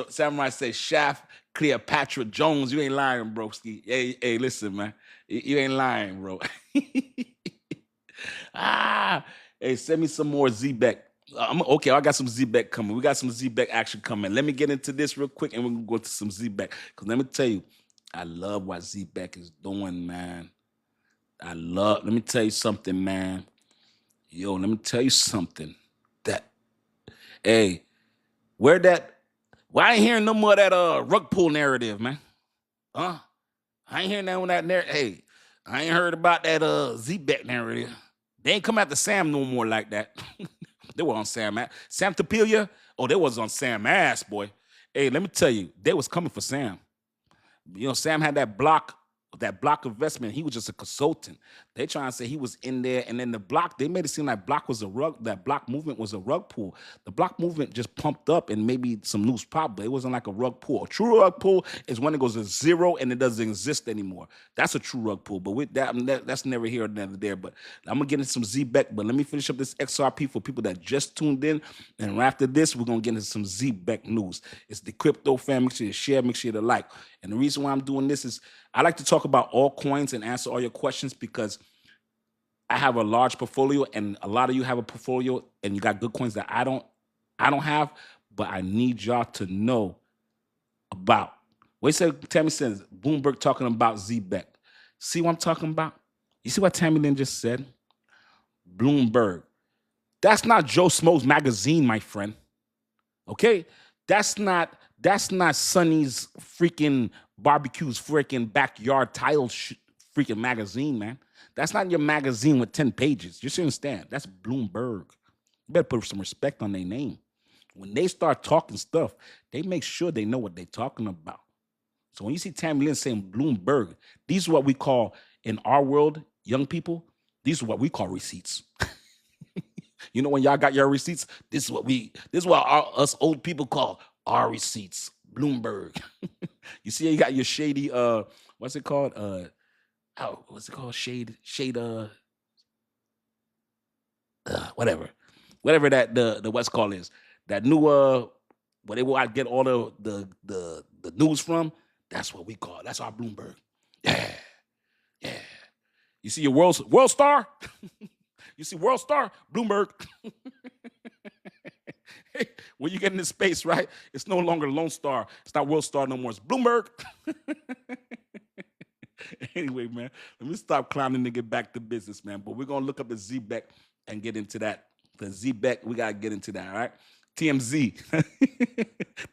Samurai says, Shaft, Cleopatra Jones, you ain't lying, broski. Hey, listen, man. You ain't lying, bro. Hey, send me some more ZBEC. Okay, I got some ZBEC coming. We got some ZBEC action coming. Let me get into this real quick, and we're going to go into some ZBEC. Because let me tell you, I love what ZBEC is doing, man. Let me tell you something, man. Yo, let me tell you something. Hey, why I ain't hearing no more of that rug pull narrative, man? Huh? I ain't hearing that narrative. Hey, I ain't heard about that Z-Bet narrative. They ain't come after Sam no more like that. They were on Sam ass. Sam Tapilia, oh, they was on Sam ass, boy. Hey, let me tell you, they was coming for Sam. You know, Sam had that block investment. He was just a consultant. They trying to say he was in there, and then the block, they made it seem like block was a rug, that block movement was a rug pull. The block movement just pumped up and maybe some loose pop, but it wasn't like a rug pull. A true rug pull is when it goes to zero and it doesn't exist anymore. That's a true rug pull. But with that, that's never here or never there. But I'm gonna get into some Z-Beck, but let me finish up this XRP for people that just tuned in. And after this, we're gonna get into some Z-Beck news. It's the crypto fam. Make sure you share, make sure you like. And the reason why I'm doing this is I like to talk about all coins and answer all your questions because I have a large portfolio and a lot of you have a portfolio and you got good coins that I don't have, but I need y'all to know about. What he said, Tammy says, Bloomberg talking about Z-Bet. See what I'm talking about? You see what Tammy Lynn just said? Bloomberg. That's not Joe Smo's magazine, my friend. Okay? That's not Sonny's freaking barbecue's freaking backyard tile freaking magazine, man. That's not your magazine with 10 pages. You should understand. That's Bloomberg. You better put some respect on their name. When they start talking stuff, they make sure they know what they're talking about. So when you see Tammy Lynn saying Bloomberg, these are what we call, in our world, young people, these are what we call receipts. You know, when y'all got your receipts, this is what us old people call our receipts. Bloomberg. You see, you got your shady, what's it called? What's it called? Shade, whatever that the what's called is. That new where they will get all the news from. That's what we call. That's our Bloomberg. Yeah. You see your World Star? You see World Star? Bloomberg. Hey, when you get into space, right? It's no longer Lone Star. It's not World Star no more. It's Bloomberg. Anyway, man, let me stop clowning and get back to business, man. But we're going to look up the Z-Beck and get into that. The Z-Beck, we got to get into that, all right? TMZ.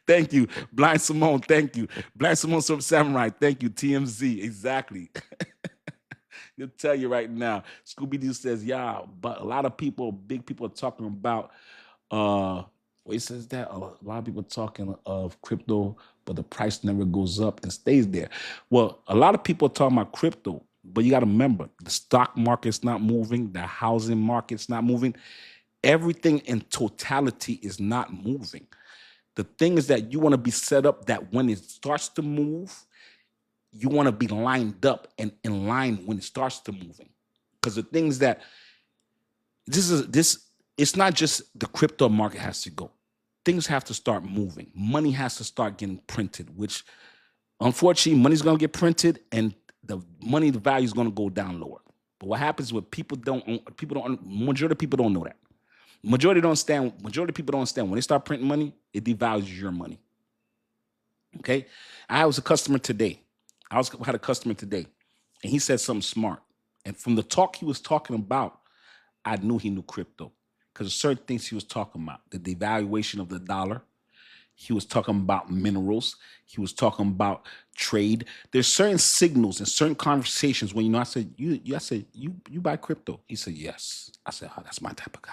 Thank you. Blind Simone, thank you. Blind Simone from Samurai, thank you. TMZ, exactly. He'll tell you right now. Scooby-Doo says, yeah, but a lot of people, big people are talking about, he says that a lot of people talking of crypto, but the price never goes up and stays there. Well, a lot of people are talking about crypto, but you got to remember, the stock market's not moving, the housing market's not moving. Everything in totality is not moving. The thing is that you want to be set up that when it starts to move, you want to be lined up and in line when it starts to moving. Because the things that it's not just the crypto market has to go. Things have to start moving. Money has to start getting printed, which unfortunately money's going to get printed and the value is going to go down lower. But what happens when majority of people don't know that. Majority of people don't understand when they start printing money, it devalues your money. Okay? I had a customer today, and he said something smart. And from the talk he was talking about, I knew he knew crypto because certain things he was talking about, the devaluation of the dollar. He was talking about minerals. He was talking about trade. There's certain signals and certain conversations when, I said, you buy crypto? He said, yes. I said, oh, that's my type of guy.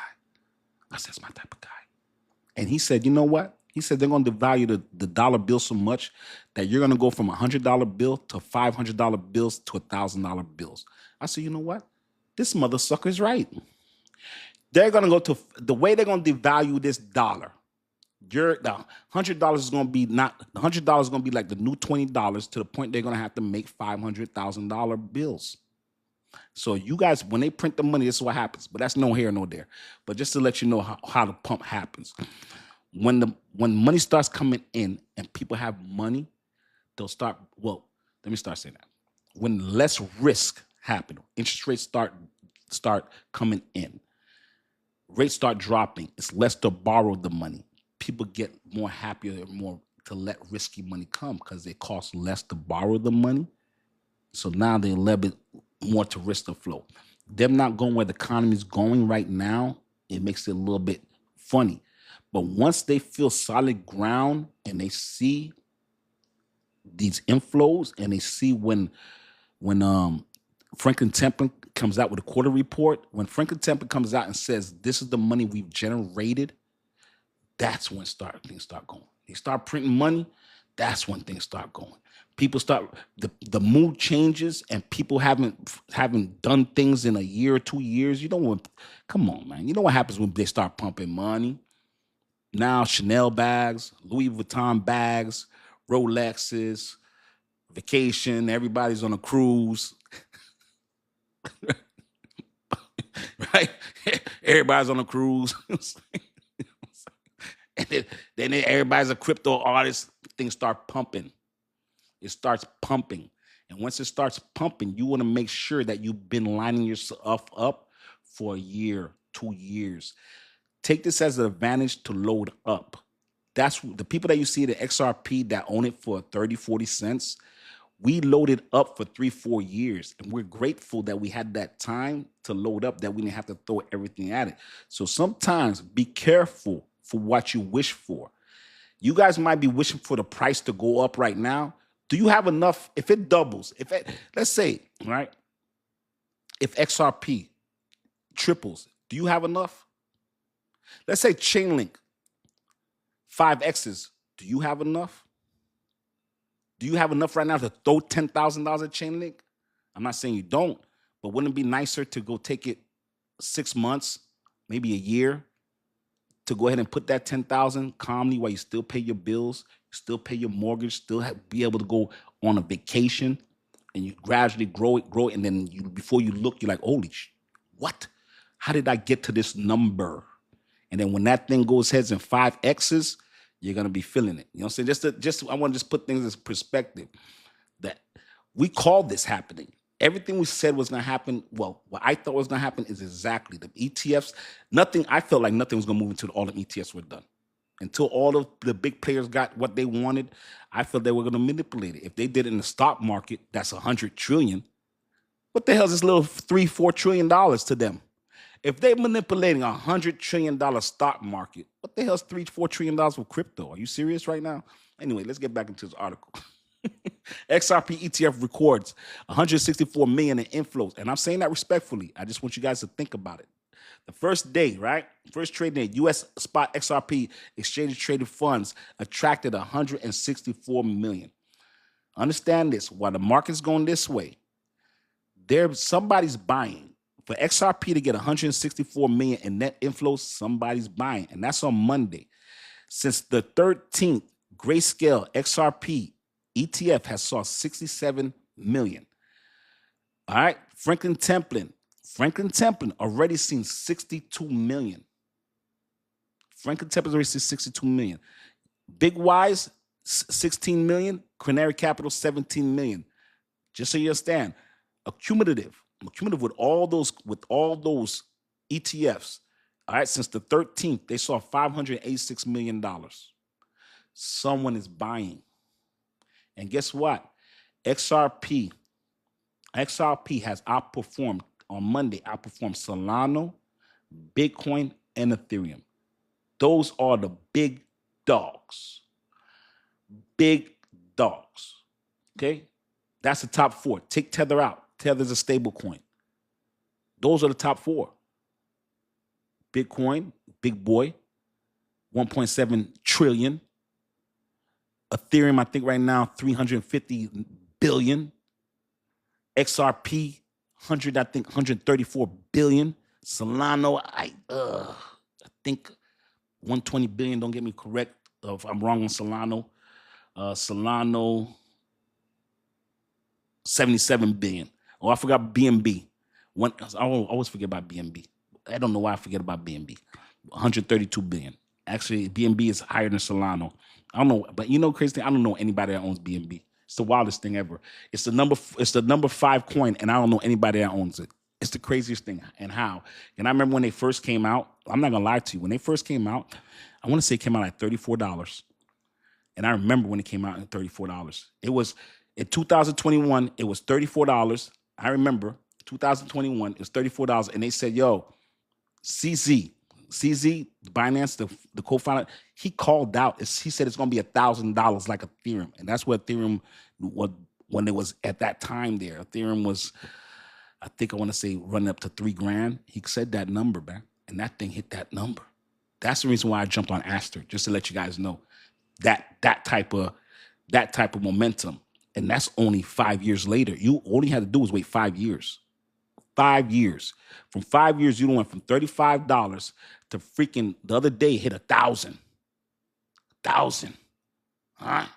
And he said, you know what? He said they're going to devalue the dollar bill so much that you're going to go from $100 bill to $500 bills to $1,000 bills. I said, you know what? This mother sucker is right. They're going to go to the way they're going to devalue this dollar. The $100 is going to be the $100 is going to be like the new $20 to the point they're going to have to make $500,000 bills. So you guys, when they print the money, this is what happens. But that's no here, no there. But just to let you know how the pump happens. When money starts coming in and people have money, they'll start, well, let me start saying that. When less risk happen, interest rates start coming in, rates start dropping, it's less to borrow the money. People get more happier, more to let risky money come because it costs less to borrow the money. So now they're a little bit more to risk the flow. Them not going where the economy is going right now, it makes it a little bit funny. But once they feel solid ground and they see these inflows and they see when Franklin Templeton comes out with a quarter report, when Franklin Templeton comes out and says, this is the money we've generated, that's when things start going. They start printing money, that's when things start going. People start, the mood changes, and people haven't done things in a year or 2 years. You know what? Come on, man. You know what happens when they start pumping money? Now Chanel bags, Louis Vuitton bags, Rolexes, vacation, everybody's on a cruise. Right? Everybody's on a cruise. And then everybody's a crypto artist. Things start pumping. It starts pumping. And once it starts pumping, you want to make sure that you've been lining yourself up for a year, 2 years. Take this as an advantage to load up. That's the people that you see, the XRP that own it for 30, 40 cents. We loaded up for 3, 4 years, and we're grateful that we had that time to load up, that we didn't have to throw everything at it. So sometimes be careful for what you wish for. You guys might be wishing for the price to go up right now. Do you have enough? If it doubles, let's say, right, if XRP triples, do you have enough? Let's say Chainlink 5Xs, do you have enough? Do you have enough right now to throw $10,000 at Chainlink? I'm not saying you don't, but wouldn't it be nicer to go take it 6 months, maybe a year, to go ahead and put that 10,000 calmly while you still pay your bills, still pay your mortgage, still be able to go on a vacation, and you gradually grow it, and then before you look, you're like, holy what? How did I get to this number? And then when that thing goes heads in 5Xs, you're gonna be feeling it. You know what I'm saying? I want to just put things in perspective. That we called this happening. Everything we said was gonna happen. Well, what I thought was gonna happen is exactly the ETFs. I felt like nothing was gonna move until all the ETFs were done. Until all of the big players got what they wanted, I felt they were gonna manipulate it. If they did it in the stock market, that's 100 trillion. What the hell is this little $3-4 trillion to them? If they're manipulating $100 trillion stock market, what the hell is $3-4 trillion for crypto? Are you serious right now? Anyway, let's get back into this article. XRP ETF records 164 million in inflows. And I'm saying that respectfully. I just want you guys to think about it. The first day, right? First trading day, US spot XRP exchange traded funds attracted 164 million. Understand this. While the market's going this way, somebody's buying. For XRP to get 164 million in net inflows, somebody's buying, and that's on Monday. Since the 13th, Grayscale XRP ETF has saw 67 million. All right, Franklin Templeton already seen 62 million. Franklin Templeton already seen 62 million. Big Wise, 16 million. Canary Capital, 17 million. Just so you understand, cumulative with all those ETFs, all right, since the 13th, they saw $586 million. Someone is buying. And guess what? XRP has outperformed on Monday, outperformed Solana, Bitcoin, and Ethereum. Those are the big dogs. Big dogs. Okay? That's the top 4. Take Tether out. Tether's a stable coin. Those are the top 4. Bitcoin, big boy, 1.7 trillion. Ethereum, I think right now, 350 billion. XRP, 134 billion. Solano, I think 120 billion. Don't get me correct if I'm wrong on Solano. Solano, 77 billion. Oh, I forgot BNB. I always forget about BNB. I don't know why I forget about BNB. 132 billion. Actually, BNB is higher than Solano. I don't know, but you know, crazy thing, I don't know anybody that owns BNB. It's the wildest thing ever. It's the number 5 coin, and I don't know anybody that owns it. It's the craziest thing. And how? And I remember when they first came out. I'm not gonna lie to you. When they first came out, I want to say it came out at $34. And I remember when it came out at $34. It was in 2021. It was $34. I remember 2021. It was $34, and they said, "Yo, CZ, Binance, the co-founder, he called out. He said it's going to be $1,000 like Ethereum," and that's what Ethereum was when it was at that time. There, Ethereum was I think I want to say running up to $3,000. He said that number, man, and that thing hit that number. That's the reason why I jumped on Aster, just to let you guys know that type of momentum. And that's only 5 years later. You only had to do was wait 5 years. 5 years. From 5 years, you went from $35 to freaking the other day hit 1,000. 1,000. All right.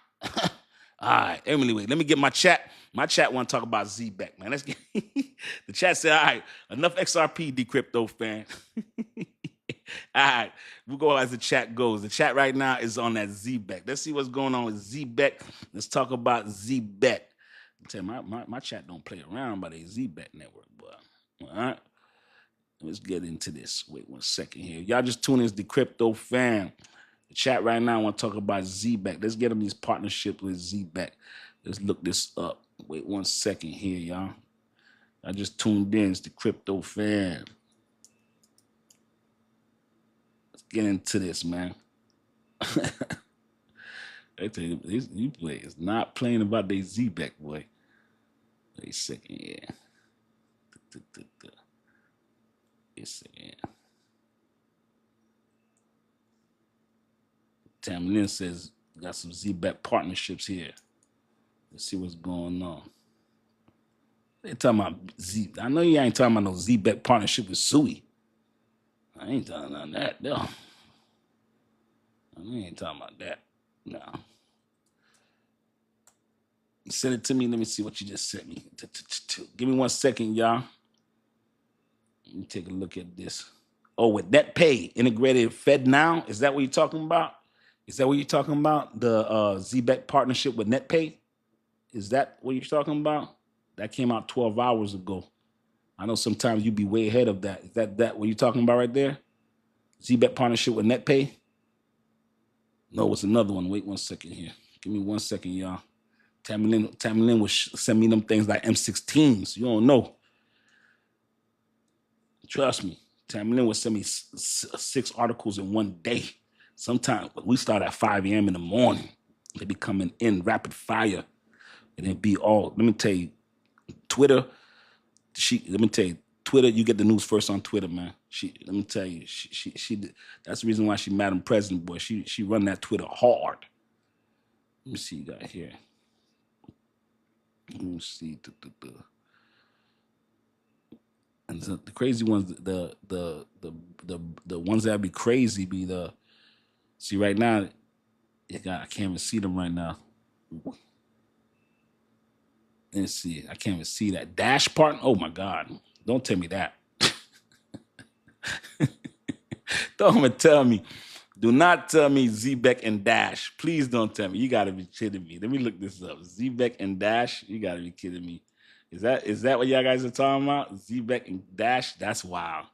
All right. Anyway, let me get my chat. My chat want to talk about ZBEC, man. Let's get the chat said, all right, enough XRP, Dcryptofan. All right, we'll go as the chat goes. The chat right now is on that ZBEC. Let's see what's going on with ZBEC. Let's talk about ZBEC. I tell you, my chat don't play around by the ZBEC network, but all right. Let's get into this. Wait 1 second here. Y'all just tune in to Dcryptofan. The chat right now, I want to talk about ZBEC. Let's get them these partnerships with ZBEC. Let's look this up. Wait 1 second here, y'all. I just tuned in. It's Dcryptofan. Let's get into this, man. I tell you, you play is not playing about their ZBEC, boy. Wait a second, yeah. Wait a second. Tamlin says, got some ZBEC partnerships here. Let's see what's going on. They talking about Z. I know you ain't talking about no ZBEC partnership with Sui. I ain't talking about that, though. I ain't talking about that. No. Send it to me. Let me see what you just sent me. Give me 1 second, y'all. Let me take a look at this. Oh, with NetPay, integrated Fed now? Is that what you're talking about? Is that what you're talking about? The ZBEC partnership with NetPay? Is that what you're talking about? That came out 12 hours ago. I know sometimes you'd be way ahead of that. Is that what you're talking about right there? ZBEC partnership with NetPay? No, it's another one. Wait 1 second here. Give me 1 second, y'all. Tamlin will send me them things like M16s. You don't know. Trust me. Tamlin will send me 6 articles in 1 day. Sometimes we start at 5 a.m. in the morning. They be coming in rapid fire. And it be all, let me tell you, Twitter, Twitter, you get the news first on Twitter, man. Let me tell you, she that's the reason why she Madam President, boy. She run that Twitter hard. Let me see you got here. Let me see. And the crazy ones, the ones that be crazy be the, see right now, I can't even see them right now. Let's see. I can't even see that. Dash part. Oh my God. Don't tell me that. Don't even tell me. Do not tell me ZBEC and Dash. Please don't tell me. You gotta be kidding me. Let me look this up. ZBEC and Dash. You gotta be kidding me. Is that what y'all guys are talking about? ZBEC and Dash? That's wild.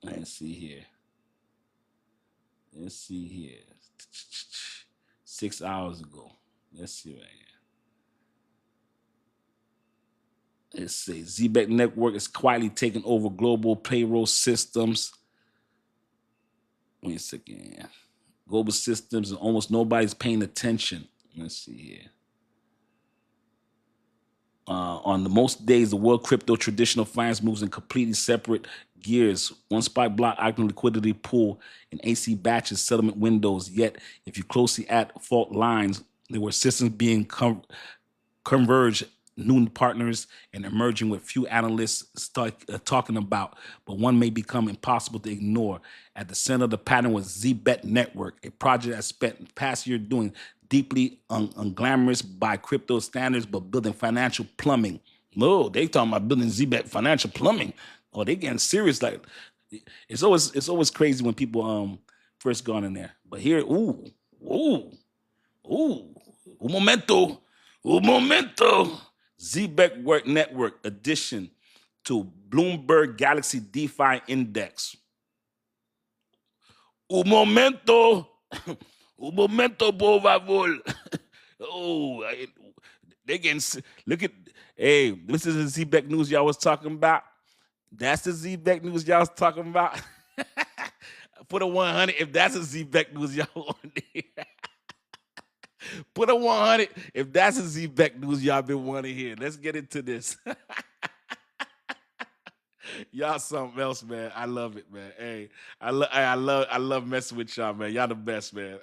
Let's see here. 6 hours ago. Let's see right here. It says ZBEC network is quietly taking over global payroll systems. Wait a second. Global systems and almost nobody's paying attention. Let's see here. On the most days, the world crypto traditional finance moves in completely separate gears. One spike block acting liquidity pool and AC batches settlement windows. Yet, if you closely at fault lines, there were systems being converged, new partners, and emerging with few analysts talking about, but one may become impossible to ignore. At the center of the pattern was ZBEC Network, a project that spent the past year doing deeply unglamorous by crypto standards, but building financial plumbing. No, they talking about building ZBEC financial plumbing. Oh, they getting serious. Like it's always crazy when people first gone in there. But here, un momento. ZBEC Work Network addition to Bloomberg Galaxy DeFi Index. Un momento, por favor. Oh, they getting, look at, hey, this is the ZBEC news y'all was talking about. That's the ZBEC news y'all was talking about. Put a 100 if that's a ZBEC news y'all want to hear. Put a 100 if that's a ZBEC news y'all been wanting to hear. Let's get into this. Y'all something else, man. I love it, man. Hey, I love messing with y'all, man. Y'all the best, man.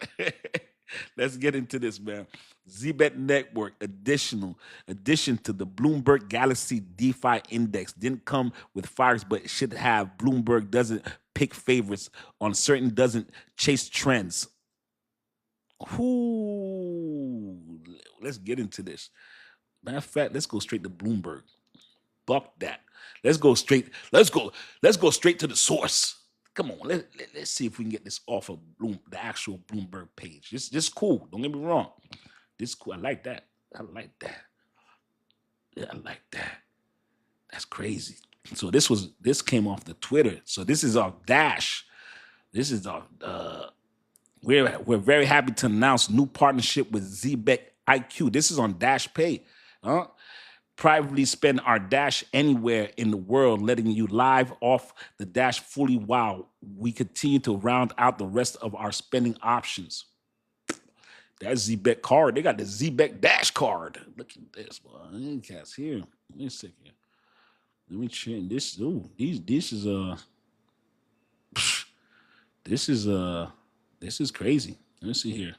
Let's get into this, man. ZBet Network addition to the Bloomberg Galaxy DeFi Index didn't come with fires, but it should have. Bloomberg doesn't pick favorites on certain, doesn't chase trends. Whoo, let's get into this. Matter of fact, let's go straight to Bloomberg. Buck that. Let's go straight. Let's go straight to the source. Come on, let's see if we can get this off of the actual Bloomberg page. This cool. Don't get me wrong. This cool. I like that. I like that. Yeah, I like that. That's crazy. So this came off the Twitter. So this is our dash. This is our we're very happy to announce new partnership with ZBet IQ. This is on Dash Pay. Privately spend our Dash anywhere in the world, letting you live off the Dash fully while we continue to round out the rest of our spending options. That ZBet card, they got the ZBet Dash card. Look at this, boy. Ain't cats here. Wait a second. Let me change this. Ooh, this is crazy. Let me see here.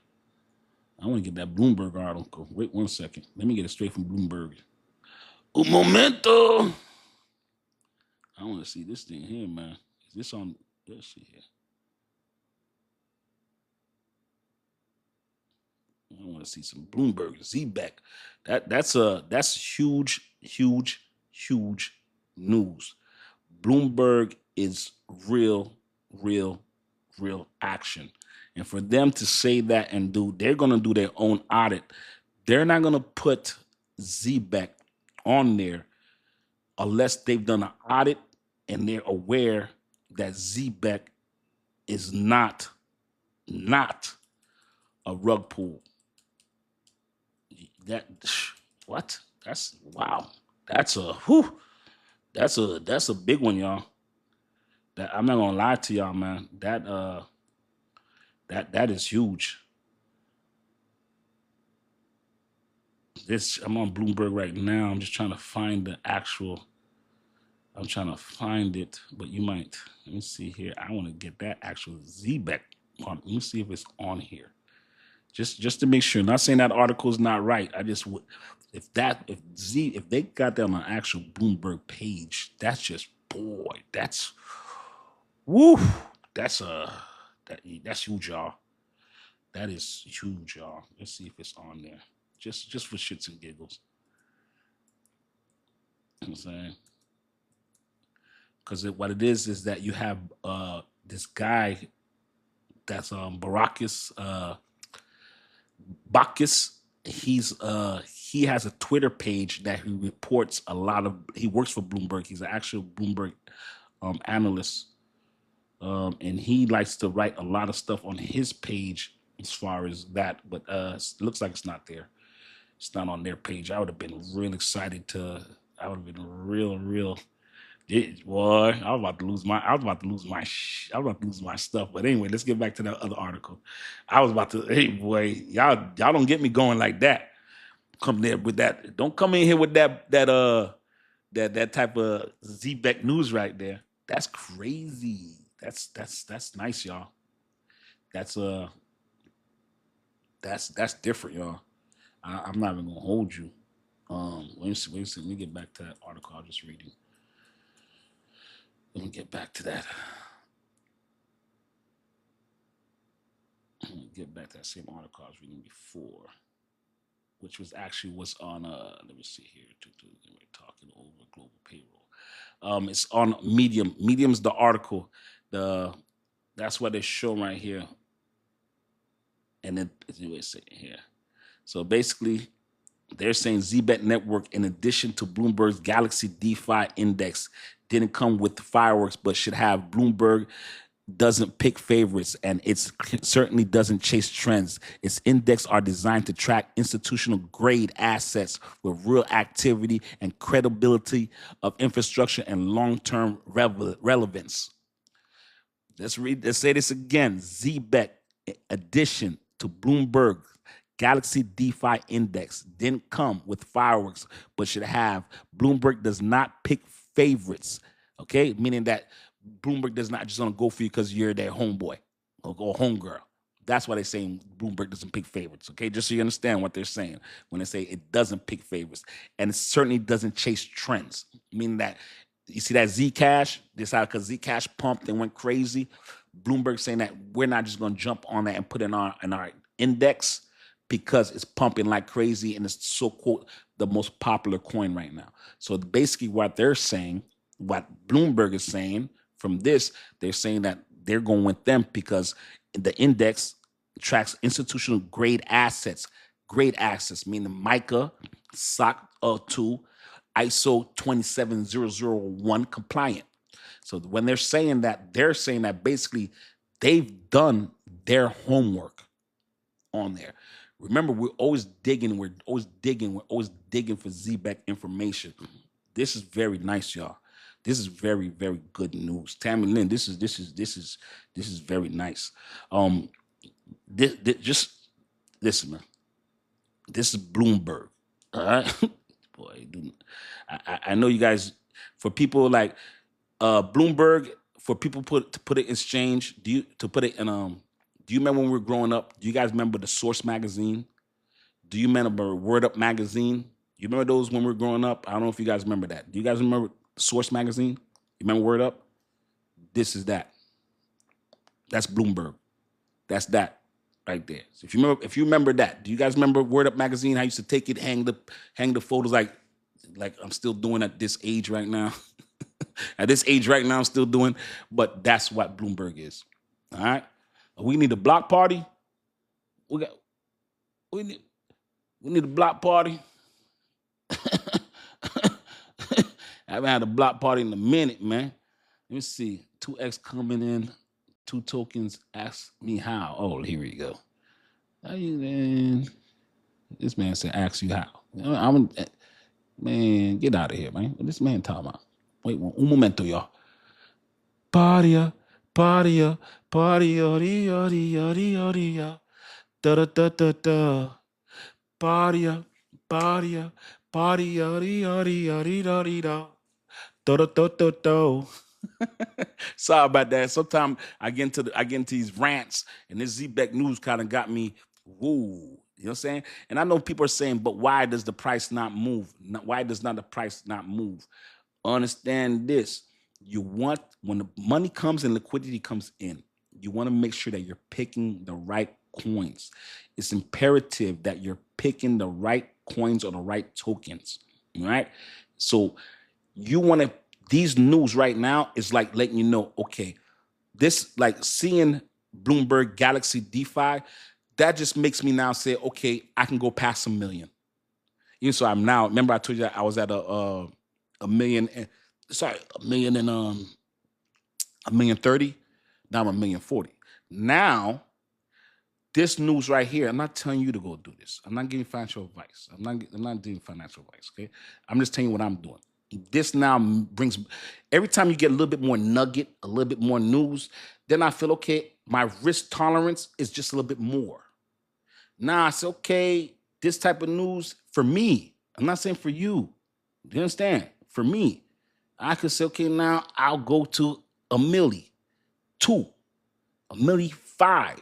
I want to get that Bloomberg article. Wait 1 second. Let me get it straight from Bloomberg. Un momento. I want to see this thing here, man. Is this on? Let's see here. I want to see some Bloomberg ZBet. That's huge news. Bloomberg is real action. And for them to say that and they're going to do their own audit. They're not going to put ZBet on there unless they've done an audit and they're aware that ZBet is not a rug pull. That what? That's wow. That's a big one, y'all. That I'm not gonna lie to y'all, man. That is huge. I'm on Bloomberg right now. I'm just trying to find the actual. I'm trying to find it, but you might. Let me see here. I want to get that actual ZBet on. Let me see if it's on here. Just to make sure. Not saying that article is not right. I just would. If they got that on an actual Bloomberg page, that's just that's woo. That's huge, y'all. That is huge, y'all. Let's see if it's on there. Just for shits and giggles. You know what I'm saying? Because what it is that you have this guy that's Bacchus. He has a Twitter page that he reports a lot of. He works for Bloomberg. He's an actual Bloomberg analyst, and he likes to write a lot of stuff on his page as far as that. But it looks like it's not there. It's not on their page. I would have been real excited to. I would have been real. Boy, I was about to lose my stuff. But anyway, let's get back to that other article. I was about to. Hey, boy, y'all don't get me going like that. Come there with that. Don't come in here with that type of ZBet news right there. That's crazy. That's nice, y'all. That's different, y'all. I'm not even gonna hold you. Wait a second. Let me get back to that article I was just reading. Let me get back to that. Let me get back to that same article I was reading before, which was on. Let me see here. We're talking over global payroll. It's on Medium. Medium's the article. That's what they show right here. And then wait a second here. So basically, they're saying ZBet Network, in addition to Bloomberg's Galaxy DeFi Index, didn't come with fireworks, but should have. Bloomberg doesn't pick favorites, and it certainly doesn't chase trends. Its index are designed to track institutional grade assets with real activity and credibility of infrastructure and long-term relevance. Let's say this again. ZBet addition to Bloomberg Galaxy DeFi Index didn't come with fireworks, but should have. Bloomberg does not pick favorites Okay, meaning that Bloomberg does not just gonna go for you because you're their homeboy or homegirl. That's why they're saying Bloomberg doesn't pick favorites. Okay, just so you understand what they're saying when they say it doesn't pick favorites, and it certainly doesn't chase trends. Meaning that you see that Zcash decided because Zcash pumped and went crazy. Bloomberg saying that we're not just gonna jump on that and put it in our index because it's pumping like crazy and it's so quote the most popular coin right now. So basically, what they're saying, what Bloomberg is saying from this, they're saying that they're going with them because the index tracks institutional grade assets, meaning MICA, SOC 2, ISO 27001 compliant. So when they're saying that basically they've done their homework on there. Remember, we're always digging for ZBEC information. This is very nice, y'all. This is very, very good news. Tammy Lynn, this is very nice. Just listen, man. This is Bloomberg. All right. Boy, I know you guys, for people like Bloomberg, for people to put it in exchange, do you remember when we were growing up? Do you guys remember the Source magazine? Do you remember Word Up magazine? You remember those when we were growing up? I don't know if you guys remember that. Do you guys remember Source magazine? You remember Word Up? This is that. That's Bloomberg. That's that right there. So if you remember that, do you guys remember Word Up magazine? I used to take it, hang the photos like I'm still doing at this age right now. At this age right now, I'm still doing, but that's what Bloomberg is. All right. We need a block party. We need a block party. I haven't had a block party in a minute, man. Let me see. 2X coming in. 2 tokens. Ask me how. Oh, here we go. How you man? This man said, "Ask you how." Man, get out of here, man. What this man talking about? Wait, un momento, y'all. Party, party, party, da da da da da. Party, party, party, da da da da da. Sorry about that. Sometimes I get into these rants, and this ZBEC news kind of got me. Woo. You know what I'm saying? And I know people are saying, but why does the price not move? Why does not the price not move? Understand this. You want, when the money comes and liquidity comes in, you want to make sure that you're picking the right coins. It's imperative that you're picking the right coins or the right tokens. All right. So you want to, these news right now is like letting you know, okay, this, like seeing Bloomberg Galaxy DeFi, that just makes me now say, okay, I can go past 1 million. You know, so I'm now, remember I told you that I was at a million, a million and $1,030,000. Now I'm $1,040,000. Now, this news right here, I'm not telling you to go do this. I'm not giving financial advice. I'm not giving financial advice, okay? I'm just telling you what I'm doing. This now brings, every time you get a little bit more nugget, a little bit more news, then I feel, okay, my risk tolerance is just a little bit more. Now I say, okay, this type of news for me, I'm not saying for you. Do you understand? For me, I could say, okay, now I'll go to $1 million, $2 million, $1 million, $5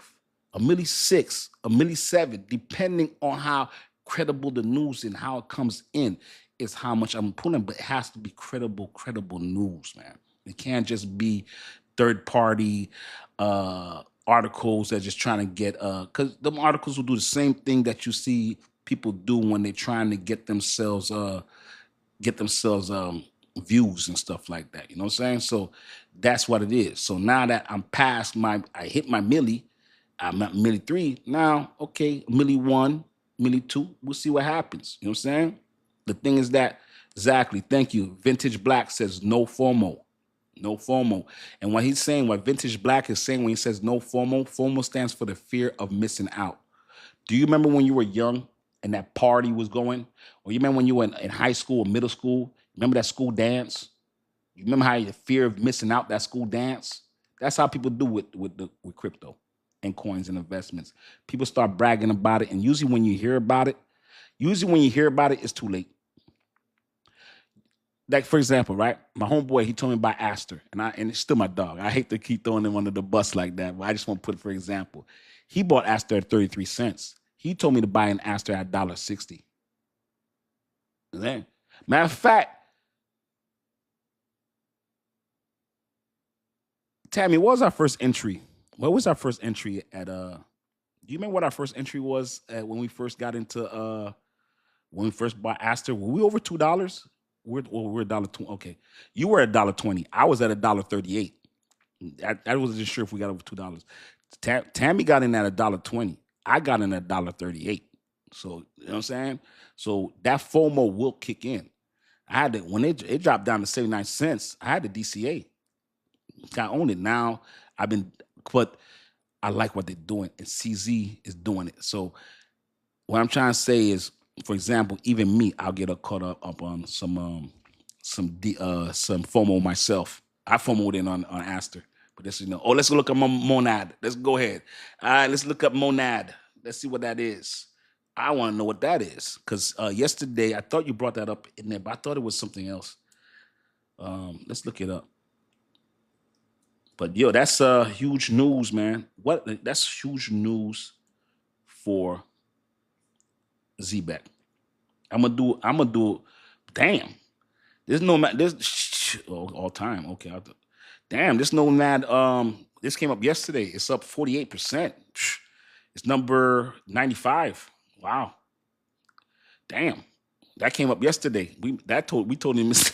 million, $1 million, $6 million, $1 million, $7 million, depending on how credible the news and how it comes in is how much I'm putting, but it has to be credible news, man. It can't just be third party articles that just trying to get, because them articles will do the same thing that you see people do when they're trying to get themselves views and stuff like that. You know what I'm saying? So that's what it is. So now that I'm past I hit my milli, I'm at milli 3. Now, okay, milli 1, milli 2, we'll see what happens. You know what I'm saying? The thing is that, exactly, thank you. Vintage Black says no FOMO. No FOMO. And what he's saying, what Vintage Black is saying when he says no FOMO, FOMO stands for the fear of missing out. Do you remember when you were young and that party was going? Or you remember when you were in high school or middle school? Remember that school dance? You remember how the fear of missing out that school dance? That's how people do with crypto and coins and investments. People start bragging about it. And usually when you hear about it, it's too late. like for example, right? My homeboy, he told me about Aster, and it's still my dog. I hate to keep throwing him under the bus like that, but I just want to put it for example. He bought Aster at 33 cents. He told me to buy an Aster at $1.60. Matter of fact, Tammy, what was our first entry? What was our first entry at do you remember what our first entry was at when we first got into when we first bought Aster? Were we over $2? We're $1.20. Okay. You were at $1.20. I was at $1.38. I wasn't sure if we got over $2. Tammy got in at $1.20. I got in at $1.38. So you know what I'm saying? So that FOMO will kick in. I had to when it dropped down to 79 cents, I had the DCA. I own it now. But I like what they're doing, and CZ is doing it. So what I'm trying to say is, for example, even me, I'll get caught up on some FOMO myself. I FOMO'd in on Aster, but this let's look up Monad. Let's go ahead. All right, let's look up Monad. Let's see what that is. I want to know what that is because yesterday I thought you brought that up in there, but I thought it was something else. Let's look it up. But yo, that's huge news, man. That's huge news for ZBEC. I'm gonna do. Damn, there's no all time. Okay, damn, this no mad. This came up yesterday. It's up 48%. It's number 95. Wow. Damn, that came up yesterday. We told him miss.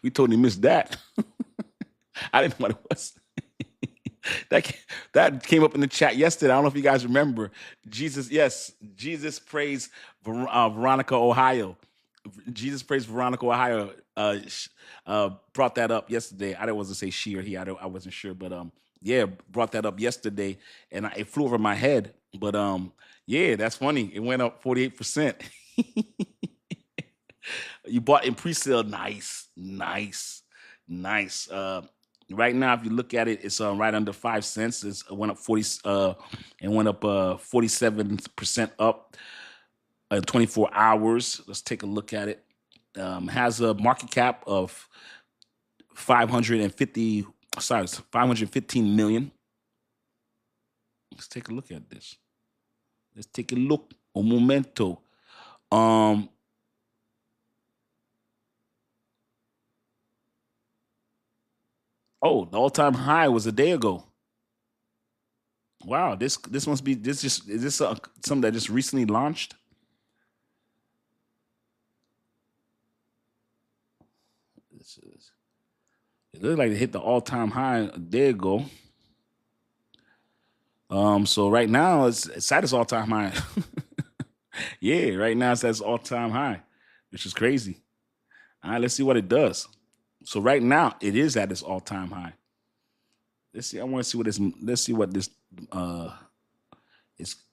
We told him miss that. I didn't know what it was. that came up in the chat yesterday. I don't know if you guys remember. Jesus praise Veronica, Ohio. Jesus praise Veronica, Ohio. Brought that up yesterday. I didn't want to say she or he. I wasn't sure, but yeah, brought that up yesterday, and it flew over my head. But yeah, that's funny. It went up 48%. You bought in pre-sale. Nice. Right now, if you look at it, it's right under 5 cents. It went up 47% up in 24 hours. Let's take a look at it. Has a market cap of 515 million. Let's take a look at this. Let's take a look. Un momento. Oh, the all-time high was a day ago. Wow, this must be is this something that just recently launched? It looks like it hit the all-time high a day ago. So right now it's at its all-time high. Yeah, right now it's at its all-time high, which is crazy. All right, let's see what it does. So right now it is at its all-time high. Let's see. I want to see what this. Let's see what this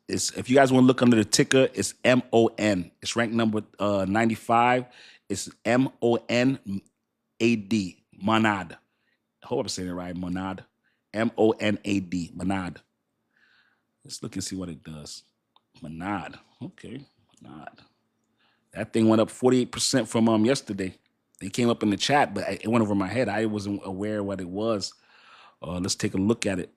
is. If you guys want to look under the ticker, it's MON. It's ranked number 95. It's MONAD. Monad. I hope I'm saying it right. Monad. MONAD. Monad. Let's look and see what it does. Monad. Okay. Monad. That thing went up 48% from yesterday. It came up in the chat, but it went over my head. I wasn't aware what it was. Let's take a look at it.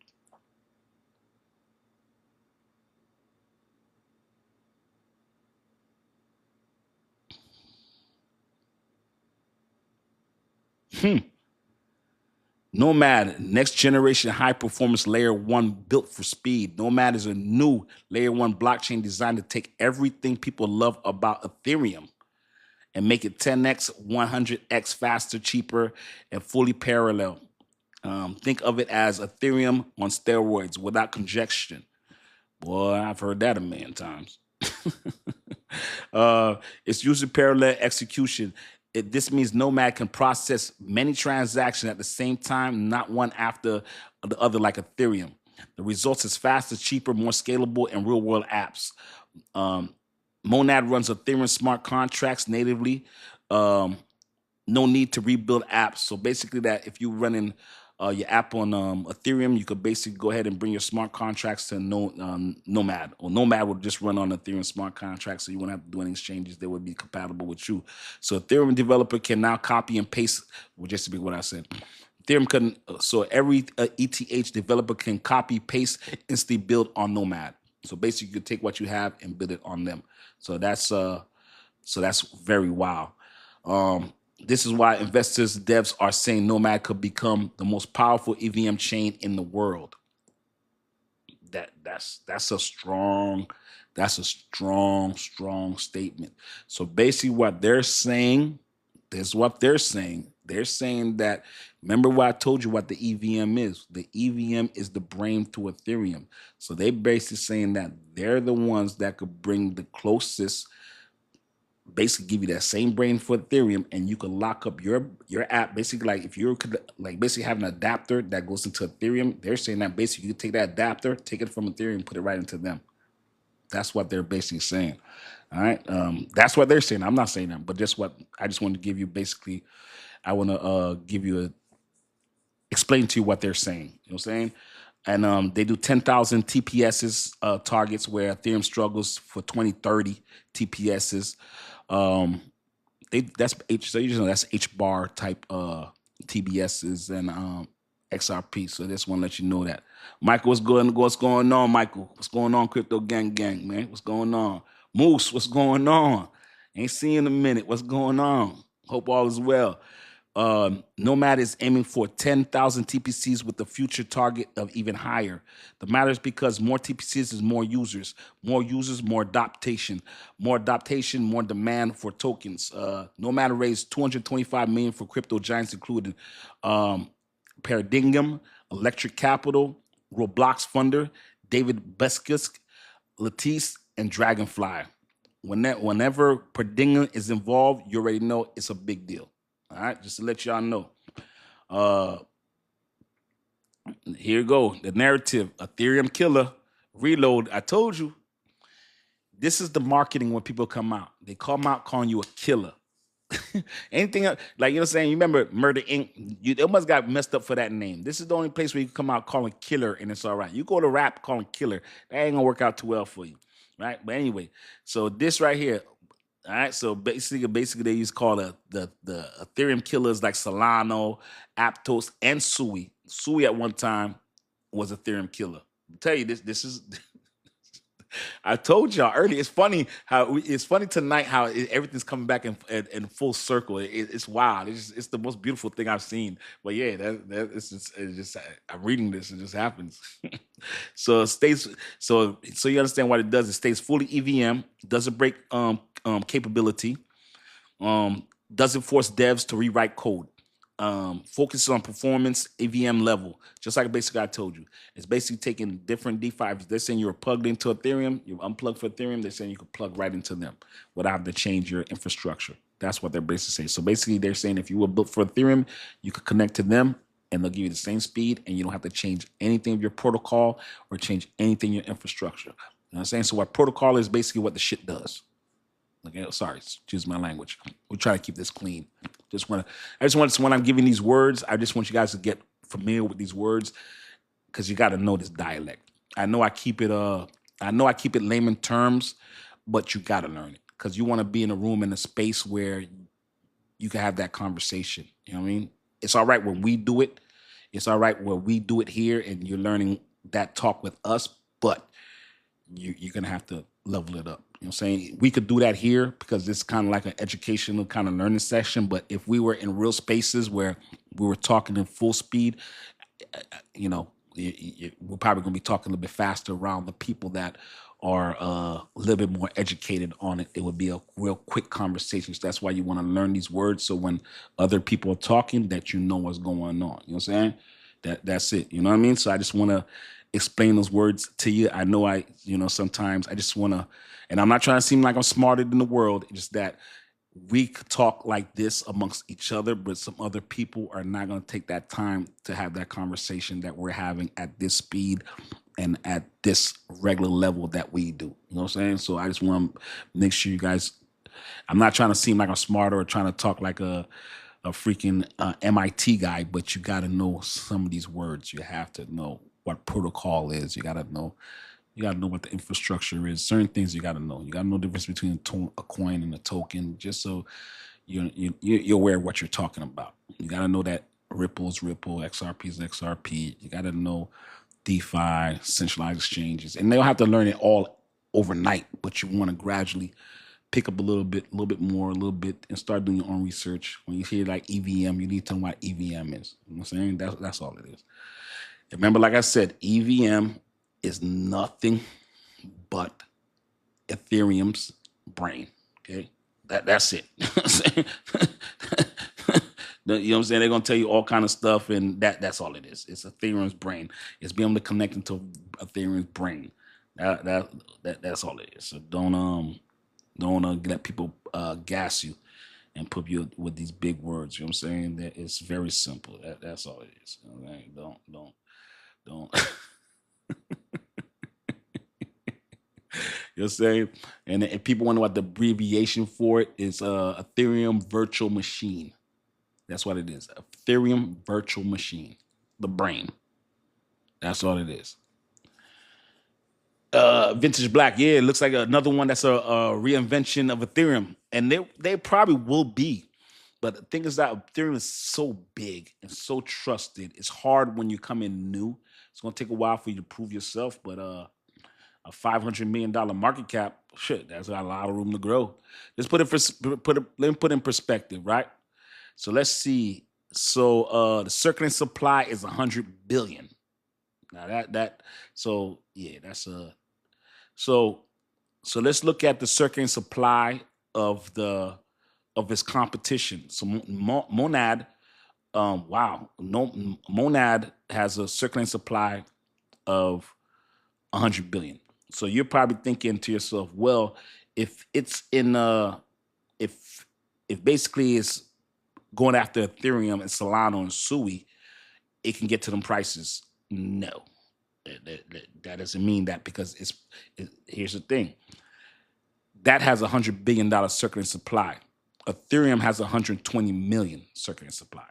Nomad, next generation high performance layer 1 built for speed. Nomad is a new layer 1 blockchain designed to take everything people love about Ethereum and make it 10x, 100x faster, cheaper, and fully parallel. Think of it as Ethereum on steroids without congestion. Boy, I've heard that a million times. It's using parallel execution. This means Nomad can process many transactions at the same time, not one after the other like Ethereum. The results is faster, cheaper, more scalable, and real-world apps. Monad runs Ethereum smart contracts natively. No need to rebuild apps. So basically that if you're running your app on Ethereum, you could basically go ahead and bring your smart contracts to Nomad, or Nomad will just run on Ethereum smart contracts, so you won't have to do any exchanges. They would be compatible with you. So Ethereum developer can now copy and paste, well, just to be what I said. Ethereum can, so every ETH developer can copy, paste, instantly build on Nomad. So basically, you could take what you have and build it on them. So that's very wow. This is why investors, devs are saying Nomad could become the most powerful EVM chain in the world. That's a strong statement. So basically, what they're saying, this is what they're saying. They're saying that, remember what I told you what the EVM is. The EVM is the brain to Ethereum. So they basically saying that they're the ones that could bring the closest, basically give you that same brain for Ethereum, and you could lock up your app. Basically, like if you're like basically have an adapter that goes into Ethereum, they're saying that basically you take that adapter, take it from Ethereum, put it right into them. That's what they're basically saying. All right, that's what they're saying. I'm not saying that, but just what I just want to give you. Basically, I want to give you explain to you what they're saying. You know what I'm saying? And they do 10,000 TPSs targets, where Ethereum struggles for 2030 TPSs. That's H, so usually that's H bar type TBSs and XRP. So this one let you know that. Michael, what's going on, Michael? What's going on, Crypto Gang, man? What's going on? Moose, what's going on? Ain't seen in a minute. What's going on? Hope all is well. Nomad is aiming for 10,000 TPCs with the future target of even higher. The matter is because more TPCs is more users, more adaptation, more demand for tokens. Nomad raised 225 million for crypto giants, including Paradigm, Electric Capital, Roblox Funder, David Beskus, Lattice, and Dragonfly. Whenever Paradigm is involved, you already know it's a big deal. All right, just to let y'all know. Here you go. The narrative, Ethereum killer, reload. I told you, this is the marketing when people come out. They come out calling you a killer. Anything else, like, you know what I'm saying? You remember Murder Inc. You almost got messed up for that name. This is the only place where you can come out calling killer and it's all right. You go to rap calling killer, that ain't gonna work out too well for you. Right? But anyway, so this right here. All right, so basically they used to call the Ethereum killers like Solano, Aptos, and Sui. Sui at one time was Ethereum killer. I'll tell you this is I told y'all earlier. It's funny tonight how everything's coming back in full circle. It's wild. It's the most beautiful thing I've seen. But yeah, it's just I'm reading this. It just happens. So it stays. So you understand what it does. It stays fully EVM. Doesn't break capability. Doesn't force devs to rewrite code. Focuses on performance, EVM level, just like basically I told you. It's basically taking different DeFi. They're saying you're plugged into Ethereum, you're unplugged for Ethereum. They're saying you can plug right into them without having to change your infrastructure. That's what they're basically saying. So basically, they're saying if you were built for Ethereum, you could connect to them and they'll give you the same speed, and you don't have to change anything of your protocol or change anything in your infrastructure. You know what I'm saying? So what protocol is basically what the shit does. Okay, sorry, excuse my language. We try to keep this clean. When I'm giving these words, I just want you guys to get familiar with these words, because you got to know this dialect. I know I keep it layman terms, but you got to learn it, because you want to be in a room, in a space where you can have that conversation. You know what I mean? It's all right when we do it. It's all right when we do it here, and you're learning that talk with us, but you're gonna have to level it up. You know what I'm saying? We could do that here because it's kind of like an educational kind of learning session. But if we were in real spaces where we were talking in full speed, you know, we're probably going to be talking a little bit faster around the people that are a little bit more educated on it. It would be a real quick conversation. So that's why you want to learn these words. So when other people are talking, that you know what's going on. You know what I'm saying? That's it. You know what I mean? So I just want to explain those words to you. I know sometimes I just want to, and I'm not trying to seem like I'm smarter than the world. It's just that we could talk like this amongst each other, but some other people are not going to take that time to have that conversation that we're having at this speed and at this regular level that we do. You know what I'm saying? So I just want to make sure you guys, I'm not trying to seem like I'm smarter or trying to talk like freaking MIT guy, but you got to know some of these words. You have to know what protocol is. You got to know what the infrastructure is. Certain things you got to know. You got to know the difference between a coin and a token, just so you're aware of what you're talking about. You got to know that Ripple's Ripple, XRP's XRP. You got to know DeFi, centralized exchanges, and they don't have to learn it all overnight, but you want to gradually pick up a little bit more, and start doing your own research. When you hear like EVM, you need to know what EVM is. You know what I'm saying? That's all it is. Remember, like I said, EVM is nothing but Ethereum's brain. Okay, that's it. You know what I'm saying? They're gonna tell you all kind of stuff, and that's all it is. It's Ethereum's brain. It's being able to connect into Ethereum's brain. That's all it is. So don't let people gas you and put you with these big words. You know what I'm saying? That it's very simple. That's all it is. Okay? Don't. You know what I'm saying? And if people wonder what the abbreviation for it is, Ethereum Virtual Machine. That's what it is. Ethereum Virtual Machine. The brain. That's all it is. Vintage Black. Yeah, it looks like another one that's a reinvention of Ethereum. And they probably will be. But the thing is that Ethereum is so big and so trusted. It's hard when you come in new. It's going to take a while for you to prove yourself. But a $500 million market cap, shit, that's a lot of room to grow. Let me put in perspective, right? So let's see. So the circulating supply is 100 billion. Now so yeah, that's so let's look at the circulating supply of its competition. So Monad, Monad has a circulating supply of 100 billion. So you're probably thinking to yourself, well, if it's in if basically it's going after Ethereum and Solana and Sui, it can get to them prices. No, that doesn't mean that, because here's the thing. That has $100 billion circulating supply. Ethereum has 120 million circulating supply.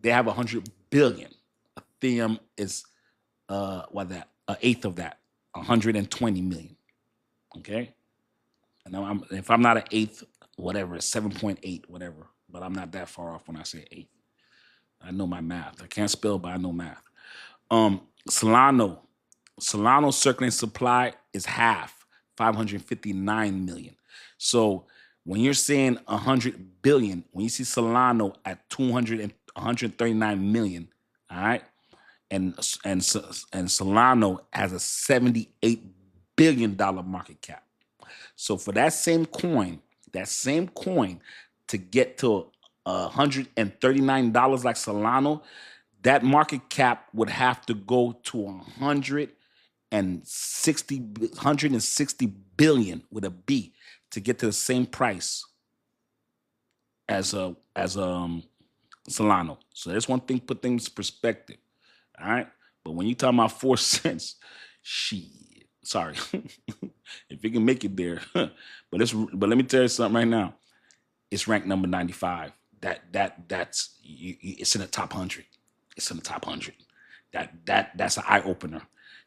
They have 100 billion. Ethereum is an eighth of that, 120 million. Okay, and if I'm not an eighth, whatever, 7.8, whatever. But I'm not that far off when I say eighth. I know my math. I can't spell, but I know math. Solano circulating supply is half, 559 million. So when you're saying 100 billion, when you see Solano at 139 million, all right, and Solano has a $78 billion market cap. So for that same coin, to get to $139 like Solano, that market cap would have to go to 160 billion with a B to get to the same price as Solano. So that's one thing, put things in perspective. All right. But when you talk about 4 cents, shit. Sorry. If you can make it there. But let me tell you something right now. It's ranked number 95. That's it's in the top 100. It's in the top 100. That's an eye opener.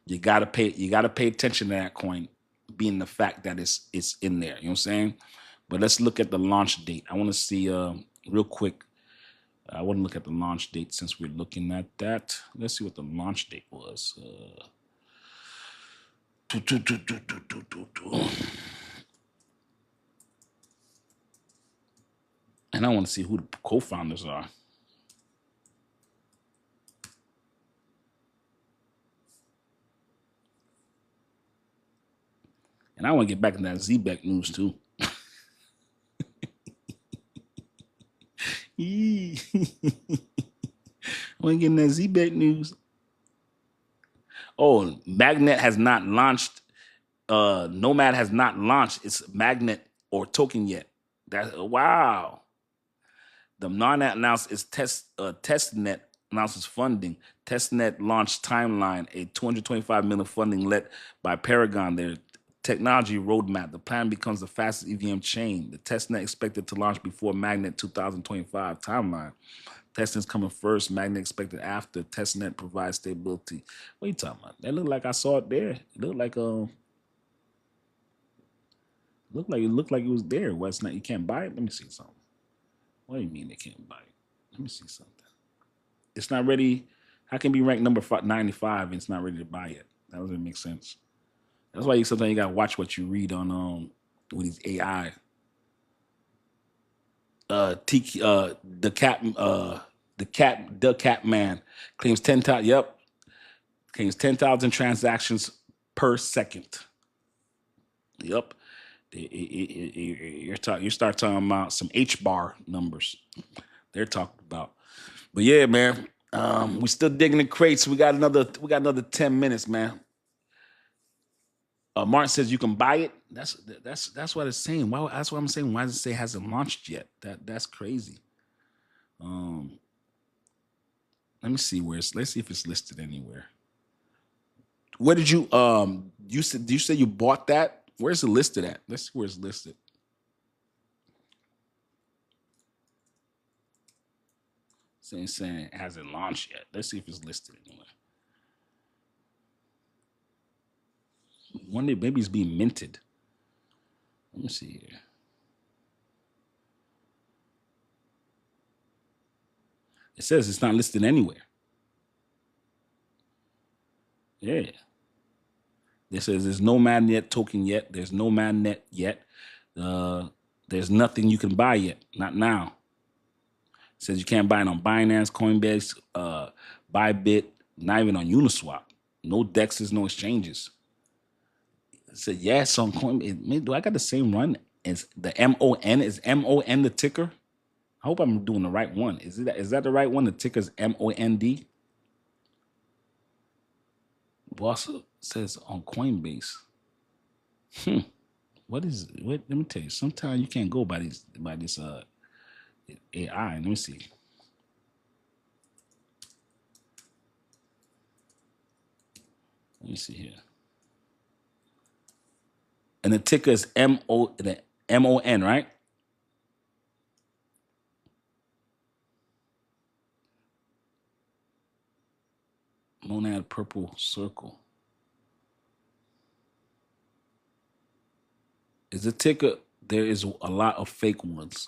You gotta pay attention to that coin, being the fact that it's in there. You know what I'm saying? But let's look at the launch date. I want to see real quick. I want to look at the launch date since we're looking at that. Let's see what the launch date was. And I want to see who the co-founders are. And I want to get back in that ZBEC news too. I want to get in that ZBEC news. Oh, Magnet has not launched. Nomad has not launched its Magnet or token yet. Wow. The non-net announced its testnet announces funding. Testnet launch timeline, a $225 million funding led by Paragon. Their technology roadmap. The plan becomes the fastest EVM chain. The testnet expected to launch before Magnet 2025 timeline. Testing is coming first. Magnet expected after. Testnet provides stability. What are you talking about? That looked like I saw it there. It looked like it was there. What's not? You can't buy it. Let me see something. What do you mean they can't buy it? Let me see something. It's not ready. How can it be ranked number 95 and it's not ready to buy it? That doesn't make sense. That's why sometimes you gotta watch what you read on with these AI. The cat man claims 10,000. Yep, claims 10,000 transactions per second. Yep, you start talking about some H-bar numbers. They're talking about, but yeah, man, we still digging the crates. We got another 10 minutes, man. Martin says you can buy it. That's what it's saying. Why? That's what I'm saying. Why does it say it hasn't launched yet? That's crazy. Let me see let's see if it's listed anywhere. Where did you you say you bought that? Where's it listed at? Let's see where it's listed. Saying it hasn't launched yet. Let's see if it's listed anywhere. One day maybe it's being minted. Let me see here. It says it's not listed anywhere. Yeah. It says there's no Magnet token yet. There's no Magnet yet. There's nothing you can buy yet. Not now. It says you can't buy it on Binance, Coinbase, Bybit, not even on Uniswap. No DEXs, no exchanges. It said yes on Coinbase. Do I got the same run as the MON? Is MON the ticker? I hope I'm doing the right one. Is that the right one? The ticker's MOND. Boss says on Coinbase. What? Let me tell you. Sometimes you can't go by this AI. Let me see. Let me see here. And the ticker is MON, right? Monad purple circle. Is the ticker? There is a lot of fake ones.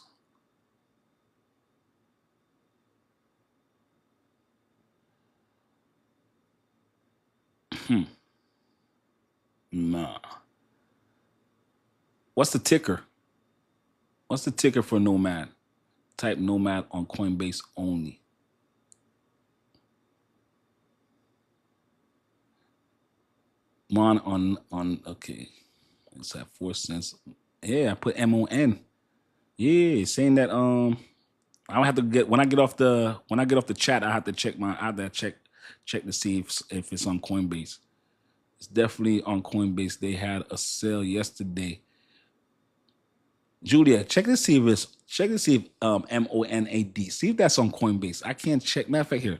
Nah. What's the ticker? What's the ticker for Nomad? Type Nomad on Coinbase only. Mon on okay. It's at 4 cents. Yeah, I put MON. Yeah, saying that I don't have to get when I get off the chat, I have to check check to see if it's on Coinbase. It's definitely on Coinbase. They had a sale yesterday. Julia, check to see if MONAD. See if that's on Coinbase. I can't check. Matter of fact, here,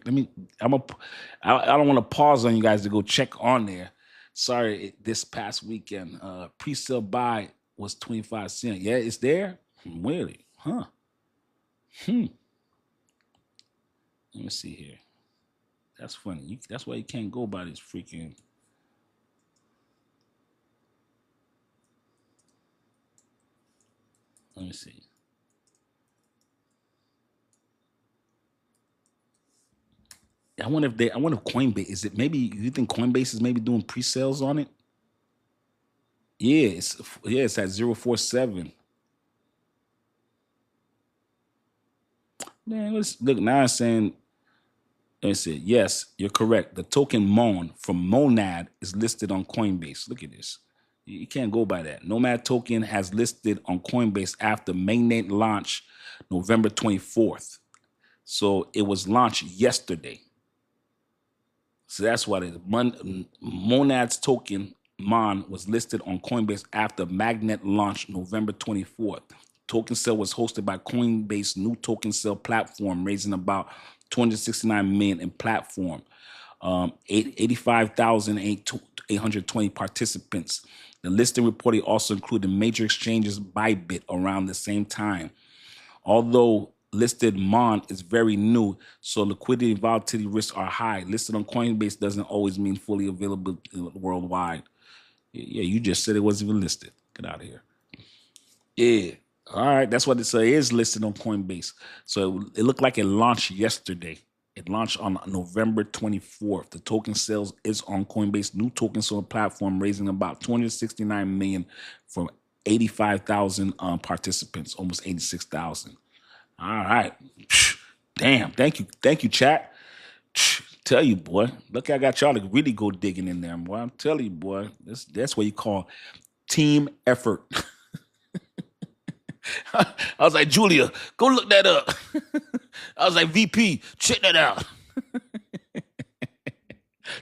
I don't want to pause on you guys to go check on there. Sorry, this past weekend, pre-sale buy was 25 cents. Yeah, it's there? Really? Huh. Let me see here. That's funny. That's why you can't go by this freaking. Let me see. I wonder if Coinbase is it? Maybe you think Coinbase is maybe doing pre-sales on it? Yeah, it's at 047. Man, look now. It's saying. Let me see. Yes, you're correct. The token MON from Monad is listed on Coinbase. Look at this. You can't go by that. Nomad token has listed on Coinbase after mainnet launch November 24th. So it was launched yesterday. So that's what it is. Monad's token, MON, was listed on Coinbase after Magnet launched November 24th. Token sale was hosted by Coinbase new token sale platform, raising about $269 million in platform. 85,820 participants. The listing reporting also included major exchanges Bybit around the same time. Although listed MON is very new, so liquidity and volatility risks are high. Listed on Coinbase doesn't always mean fully available worldwide. Yeah, you just said it wasn't even listed. Get out of here. Yeah. All right. That's what it is listed on Coinbase. So it looked like it launched yesterday. It launched on November 24th. The token sales is on Coinbase. New tokens on the platform, raising about 269 million from 85,000 participants, almost 86,000. All right. Damn. Thank you, chat. Tell you, boy. Look, I got y'all to really go digging in there, boy. I'm telling you, boy. That's what you call team effort. I was like, Julia, go look that up. I was like, VP, check that out.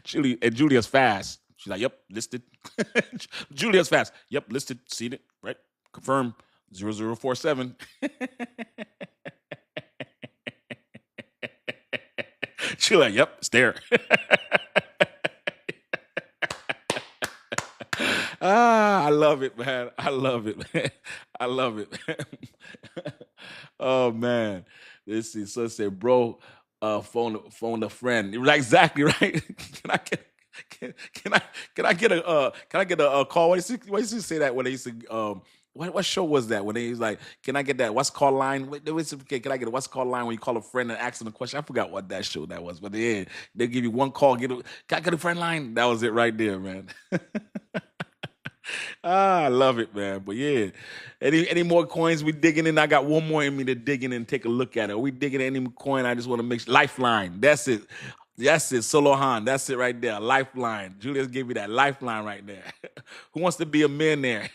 Julia's fast. She's like, yep, listed. Julia's fast. Yep, listed, seen it, right? Confirm 0047. She's like, yep, it's there. I love it, man. I love it, man. I love it, man. Oh man. Let's see. So it said, bro, phone a friend. You're like, exactly right. Can I get a call? Why used to say that when they used to what show was that when they was like, can I get that what's called line? Can I get a what's called line when you call a friend and ask them a question? I forgot what that show that was, but yeah, they give you one call, can I get a friend line? That was it right there, man. I love it, man. But yeah, any more coins we digging in? I got one more in me to dig in and take a look at it. Are we digging any coin? I just want to make sure. Lifeline. That's it. That's it. Solohan. That's it right there. Lifeline. Julius gave me that lifeline right there. Who wants to be a millionaire?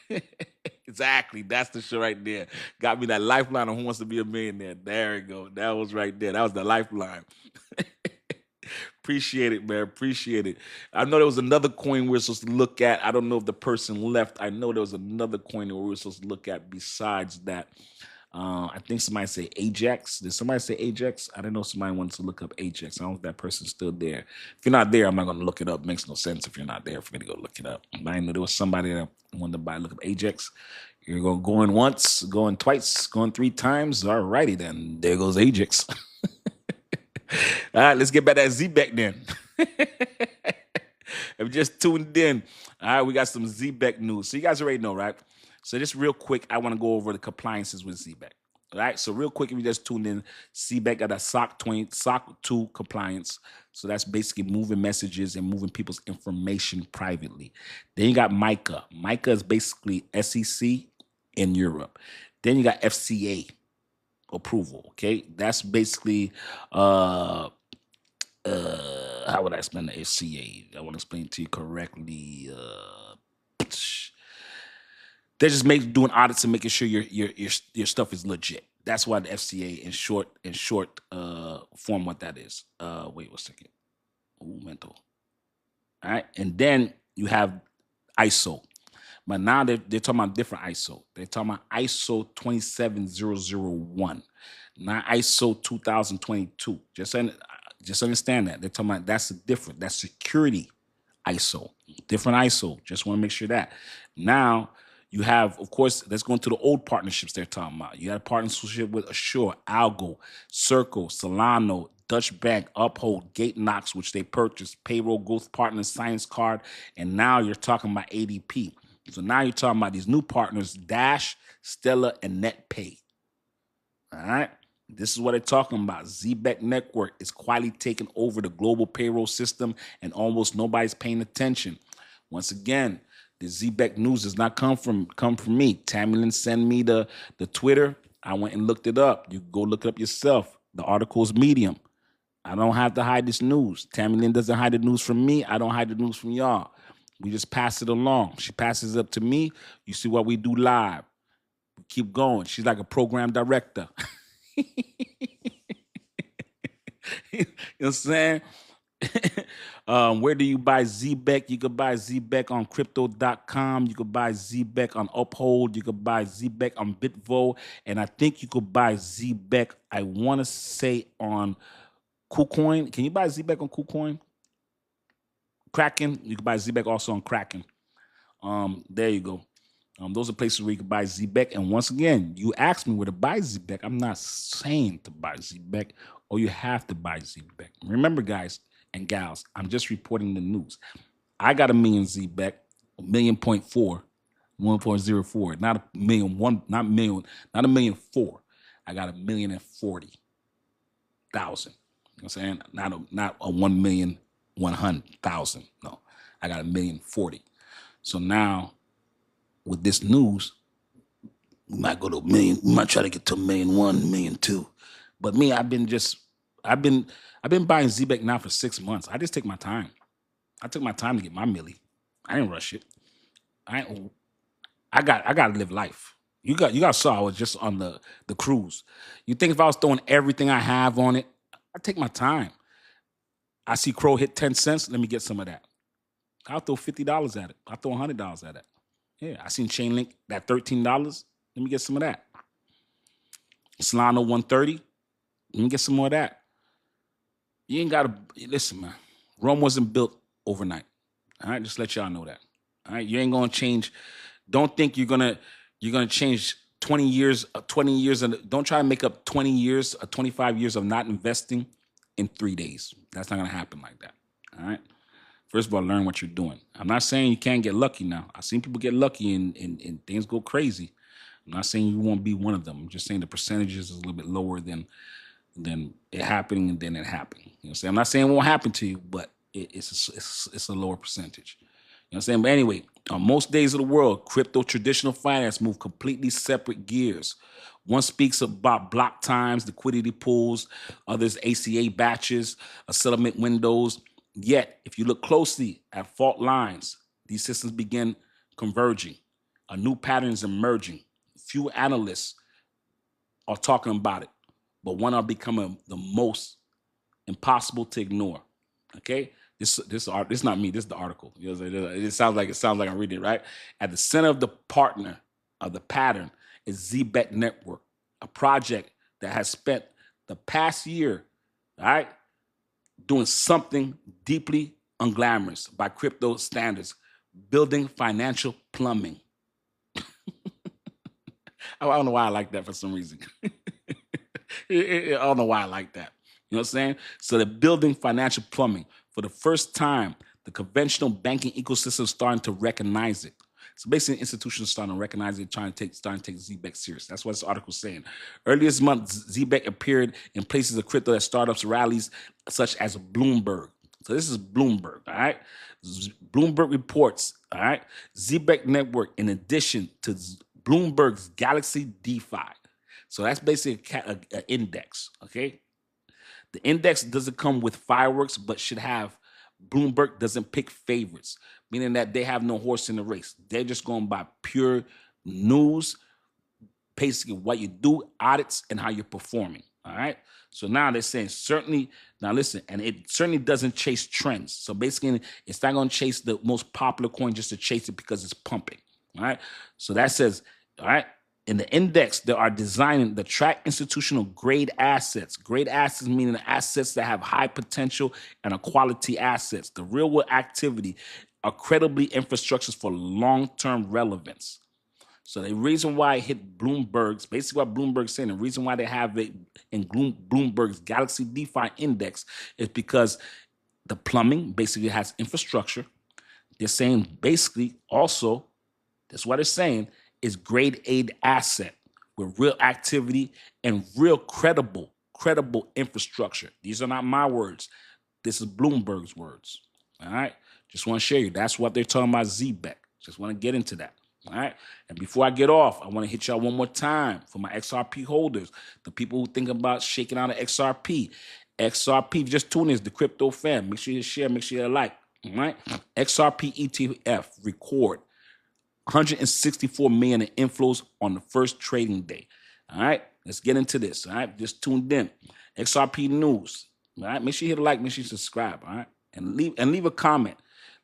Exactly. That's the show right there. Got me that lifeline on Who Wants to Be a Millionaire. There we go. That was right there. That was the lifeline. Appreciate it, man. Appreciate it. I know there was another coin we were supposed to look at. I don't know if the person left. I know there was another coin that we were supposed to look at besides that. I think somebody say Ajax. Did somebody say Ajax? I don't know if somebody wants to look up Ajax. I don't know if that person's still there. If you're not there, I'm not going to look it up. It makes no sense if you're not there for me to go look it up. But I know there was somebody that wanted to look up Ajax. You're going to go in once, going twice, going 3 times. All righty then. There goes Ajax. All right, let's get back to that ZBEC then. If you just tuned in, all right, we got some ZBEC news. So you guys already know, right? So just real quick, I want to go over the compliances with ZBEC. All right, so real quick, if you just tuned in, ZBEC got a SOC 2 compliance. So that's basically moving messages and moving people's information privately. Then you got MiCA. MiCA is basically SEC in Europe. Then you got FCA approval. Okay, that's basically how would I explain the FCA? I want to explain it to you correctly. They're just doing audits and making sure your stuff is legit. That's why the FCA in short form what that is. Wait 1 second. Ooh, mental. All right, and then you have ISO. But now they're talking about different ISO. They're talking about ISO 27001, not ISO 2022. Just understand that. They're talking about that's security ISO, different ISO. Just want to make sure that. Now you have, of course, let's go into the old partnerships they're talking about. You had a partnership with Assure, Algo, Circle, Solano, Dutch Bank, Uphold, GateKnox, which they purchased, Payroll Growth Partners, Science Card, and now you're talking about ADP. So now you're talking about these new partners, Dash, Stella, and NetPay. All right. This is what they're talking about. ZBEC Network is quietly taking over the global payroll system, and almost nobody's paying attention. Once again, the ZBEC news does not come from me. Tamilyn sent me the Twitter. I went and looked it up. You go look it up yourself. The article is Medium. I don't have to hide this news. Tamilyn doesn't hide the news from me. I don't hide the news from y'all. We just pass it along. She passes it up to me. You see what we do live. We keep going. She's like a program director. You know what I'm saying? Where do you buy ZBEC? You could buy ZBEC on crypto.com. You could buy ZBEC on Uphold. You could buy ZBEC on Bitvo. And I think you could buy ZBEC, I want to say, on KuCoin. Can you buy ZBEC on KuCoin? Kraken, you can buy ZBEC also on Kraken. There you go. Those are places where you can buy ZBEC. And once again, you asked me where to buy ZBEC. I'm not saying to buy ZBEC or you have to buy ZBEC. Remember, guys and gals, I'm just reporting the news. I got 1 million ZBEC, 1.4 million, 1.04, not a million, not 1,000,004. I got 1,040,000. You know what I'm saying? Not a 1,100,000. No, I got 1,040,000. So now with this news, we might go to 1 million. We might try to get to 1,000,001, 1,000,002. But me, I've been buying ZBEC now for 6 months. I just take my time. I took my time to get my milli. I didn't rush it. I gotta live life. You guys saw I was just on the cruise. You think if I was throwing everything I have on it, I take my time. I see Crow hit 10 cents. Let me get some of that. I'll throw $50 at it. I'll throw $100 at it. Yeah, I seen Chainlink that $13. Let me get some of that. Solana 130. Let me get some more of that. You ain't gotta listen, man. Rome wasn't built overnight. All right, just let y'all know that. All right, you ain't gonna change. Don't think you're gonna change 20 years, 20 years, and don't try to make up 20 years or 25 years of not investing in 3 days. That's not gonna happen like that. All right. First of all, learn what you're doing. I'm not saying you can't get lucky now. I've seen people get lucky and things go crazy. I'm not saying you won't be one of them. I'm just saying the percentages is a little bit lower than it happening and then it happening. You know what I'm saying? I'm not saying it won't happen to you, but it's a lower percentage. You know what I'm saying? But anyway, on most days of the world, crypto traditional finance move completely separate gears. One speaks about block times, liquidity pools, others ACA batches, settlement windows. Yet, if you look closely at fault lines, these systems begin converging. A new pattern is emerging. Few analysts are talking about it, but one are becoming the most impossible to ignore. Okay, this is not me. This is the article. You know, it sounds like I'm reading it right. At the center of the partner of the pattern is ZBEC Network, a project that has spent the past year, all right, doing something deeply unglamorous by crypto standards, building financial plumbing. I don't know why I like that for some reason. I don't know why I like that. You know what I'm saying? So they're building financial plumbing. For the first time, the conventional banking ecosystem is starting to recognize it. So basically, institutions are starting to recognize it, starting to take ZBEC serious. That's what this article is saying. Earlier this month, ZBEC appeared in places of crypto at startups rallies such as Bloomberg. So this is Bloomberg, all right? Bloomberg reports, all right? ZBEC Network, in addition to Bloomberg's Galaxy DeFi. So that's basically an index, okay? The index doesn't come with fireworks, but should have. Bloomberg doesn't pick favorites, meaning that they have no horse in the race. They're just going by pure news, basically what you do, audits, and how you're performing. All right. So now they're saying certainly, now listen, and it certainly doesn't chase trends. So basically, it's not going to chase the most popular coin just to chase it because it's pumping. All right. So that says, all right, in the index, they are designing the track institutional grade assets. Grade assets meaning the assets that have high potential and are quality assets. The real world activity are credibly infrastructures for long-term relevance. So the reason why it hit Bloomberg's, basically what Bloomberg's saying, the reason why they have it in Bloomberg's Galaxy DeFi Index is because the plumbing basically has infrastructure. They're saying basically also, that's what they're saying, is grade A asset with real activity and real credible infrastructure. These are not my words. This is Bloomberg's words. All right. Just want to share you. That's what they're talking about ZBEC. Just want to get into that. All right. And before I get off, I want to hit y'all one more time for my XRP holders, the people who think about shaking out an XRP. XRP, just tune in, is Dcryptofan. Make sure you share, make sure you like. All right. XRP ETF record 164 million in inflows on the first trading day. All right, let's get into this. All right, just tuned in. XRP news. All right, make sure you hit a like, make sure you subscribe. All right, and leave a comment.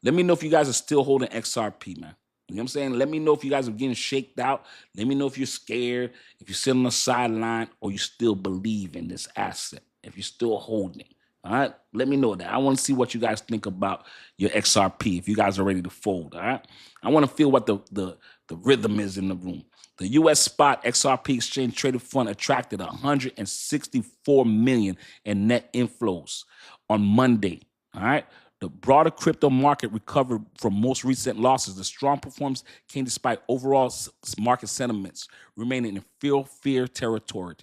Let me know if you guys are still holding XRP, man. You know what I'm saying? Let me know if you guys are getting shaked out. Let me know if you're scared, if you're sitting on the sideline, or you still believe in this asset, if you're still holding. All right, let me know that. I want to see what you guys think about your XRP. If you guys are ready to fold, all right. I want to feel what the rhythm is in the room. The U.S. spot XRP exchange traded fund attracted 164 million in net inflows on Monday. All right. The broader crypto market recovered from most recent losses. The strong performance came despite overall market sentiments remaining in fear territory.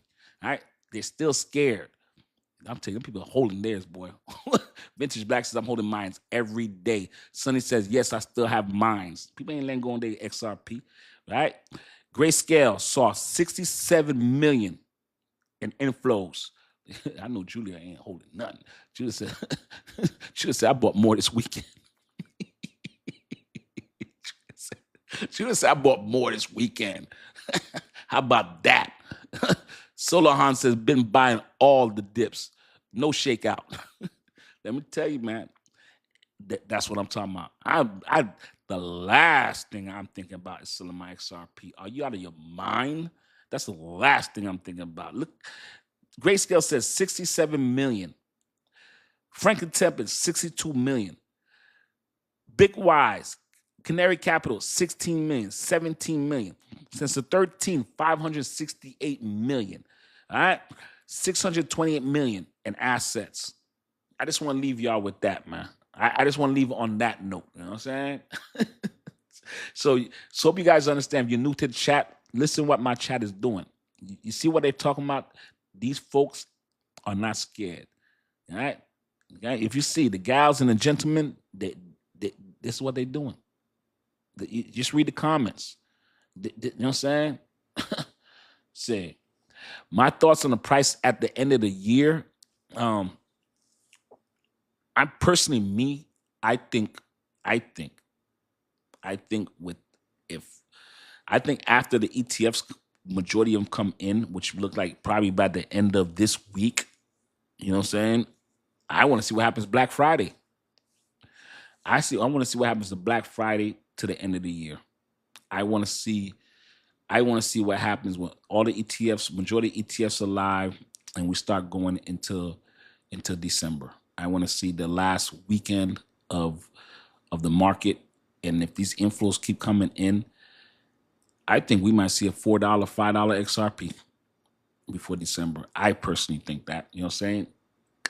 All right. They're still scared. I'm telling you, people are holding theirs, boy. Vintage Black says, I'm holding mines every day. Sonny says, yes, I still have mines. People ain't letting go on their XRP, right? Grayscale saw 67 million in inflows. I know Julia ain't holding nothing. Julia said, I bought more this weekend. Julia said, I bought more this weekend. How about that? Solahan says, been buying all the dips. No shakeout. Let me tell you, man, that's what I'm talking about. The last thing I'm thinking about is selling my XRP. Are you out of your mind? That's the last thing I'm thinking about. Look, Grayscale says 67 million. Franklin Templeton, 62 million. Big Wise, Canary Capital, 16 million, 17 million. Since the 13th, 568 million. All right, 628 million in assets. I just want to leave y'all with that, man. I just want to leave on that note. You know what I'm saying? So hope you guys understand. If you're new to the chat, listen what my chat is doing. You see what they're talking about? These folks are not scared. All right? Okay? If you see the gals and the gentlemen, this is what they're doing. You just read the comments. You know what I'm saying? Say, my thoughts on the price at the end of the year. I personally, I think after the ETFs, majority of them come in, which look like probably by the end of this week. You know what I'm saying? I want to see what happens Black Friday. I want to see what happens to Black Friday to the end of the year. I want to see what happens when all the ETFs, majority of ETFs are live, and we start going into December. I want to see the last weekend of the market, and if these inflows keep coming in, I think we might see a $4, $5 XRP before December. I personally think that. You know what I'm saying?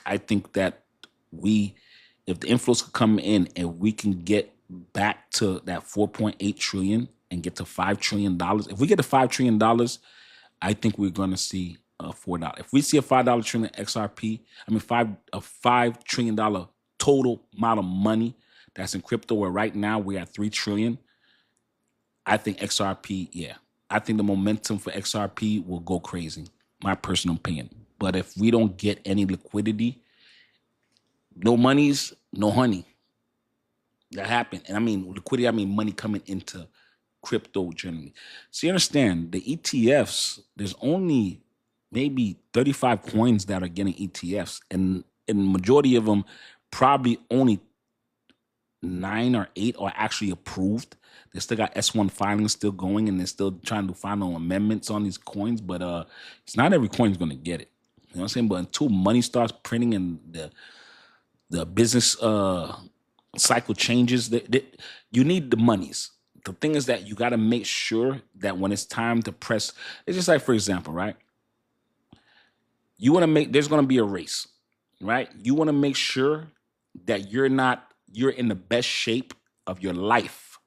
I think that if the inflows come in and we can get back to that 4.8 trillion and get to $5 trillion, if we get to $5 trillion, I think we're going to see $4. If we see a $5 trillion XRP, a $5 trillion total amount of money that's in crypto, where right now we're at 3 trillion. I think XRP, yeah. I think the momentum for XRP will go crazy, my personal opinion. But if we don't get any liquidity, no monies, no honey. That happened. And I mean liquidity, I mean money coming into crypto generally. So you understand, the ETFs, there's only maybe 35 coins that are getting ETFs, and the majority of them, probably only 9 or 8 are actually approved. They still got S1 filings still going, and they're still trying to final amendments on these coins, but it's not every coin is going to get it. You know what I'm saying? But until money starts printing and the business cycle changes, you need the monies. The thing is that you got to make sure that when it's time to press, it's just like, for example, right? There's going to be a race, right? You want to make sure that you're in the best shape of your life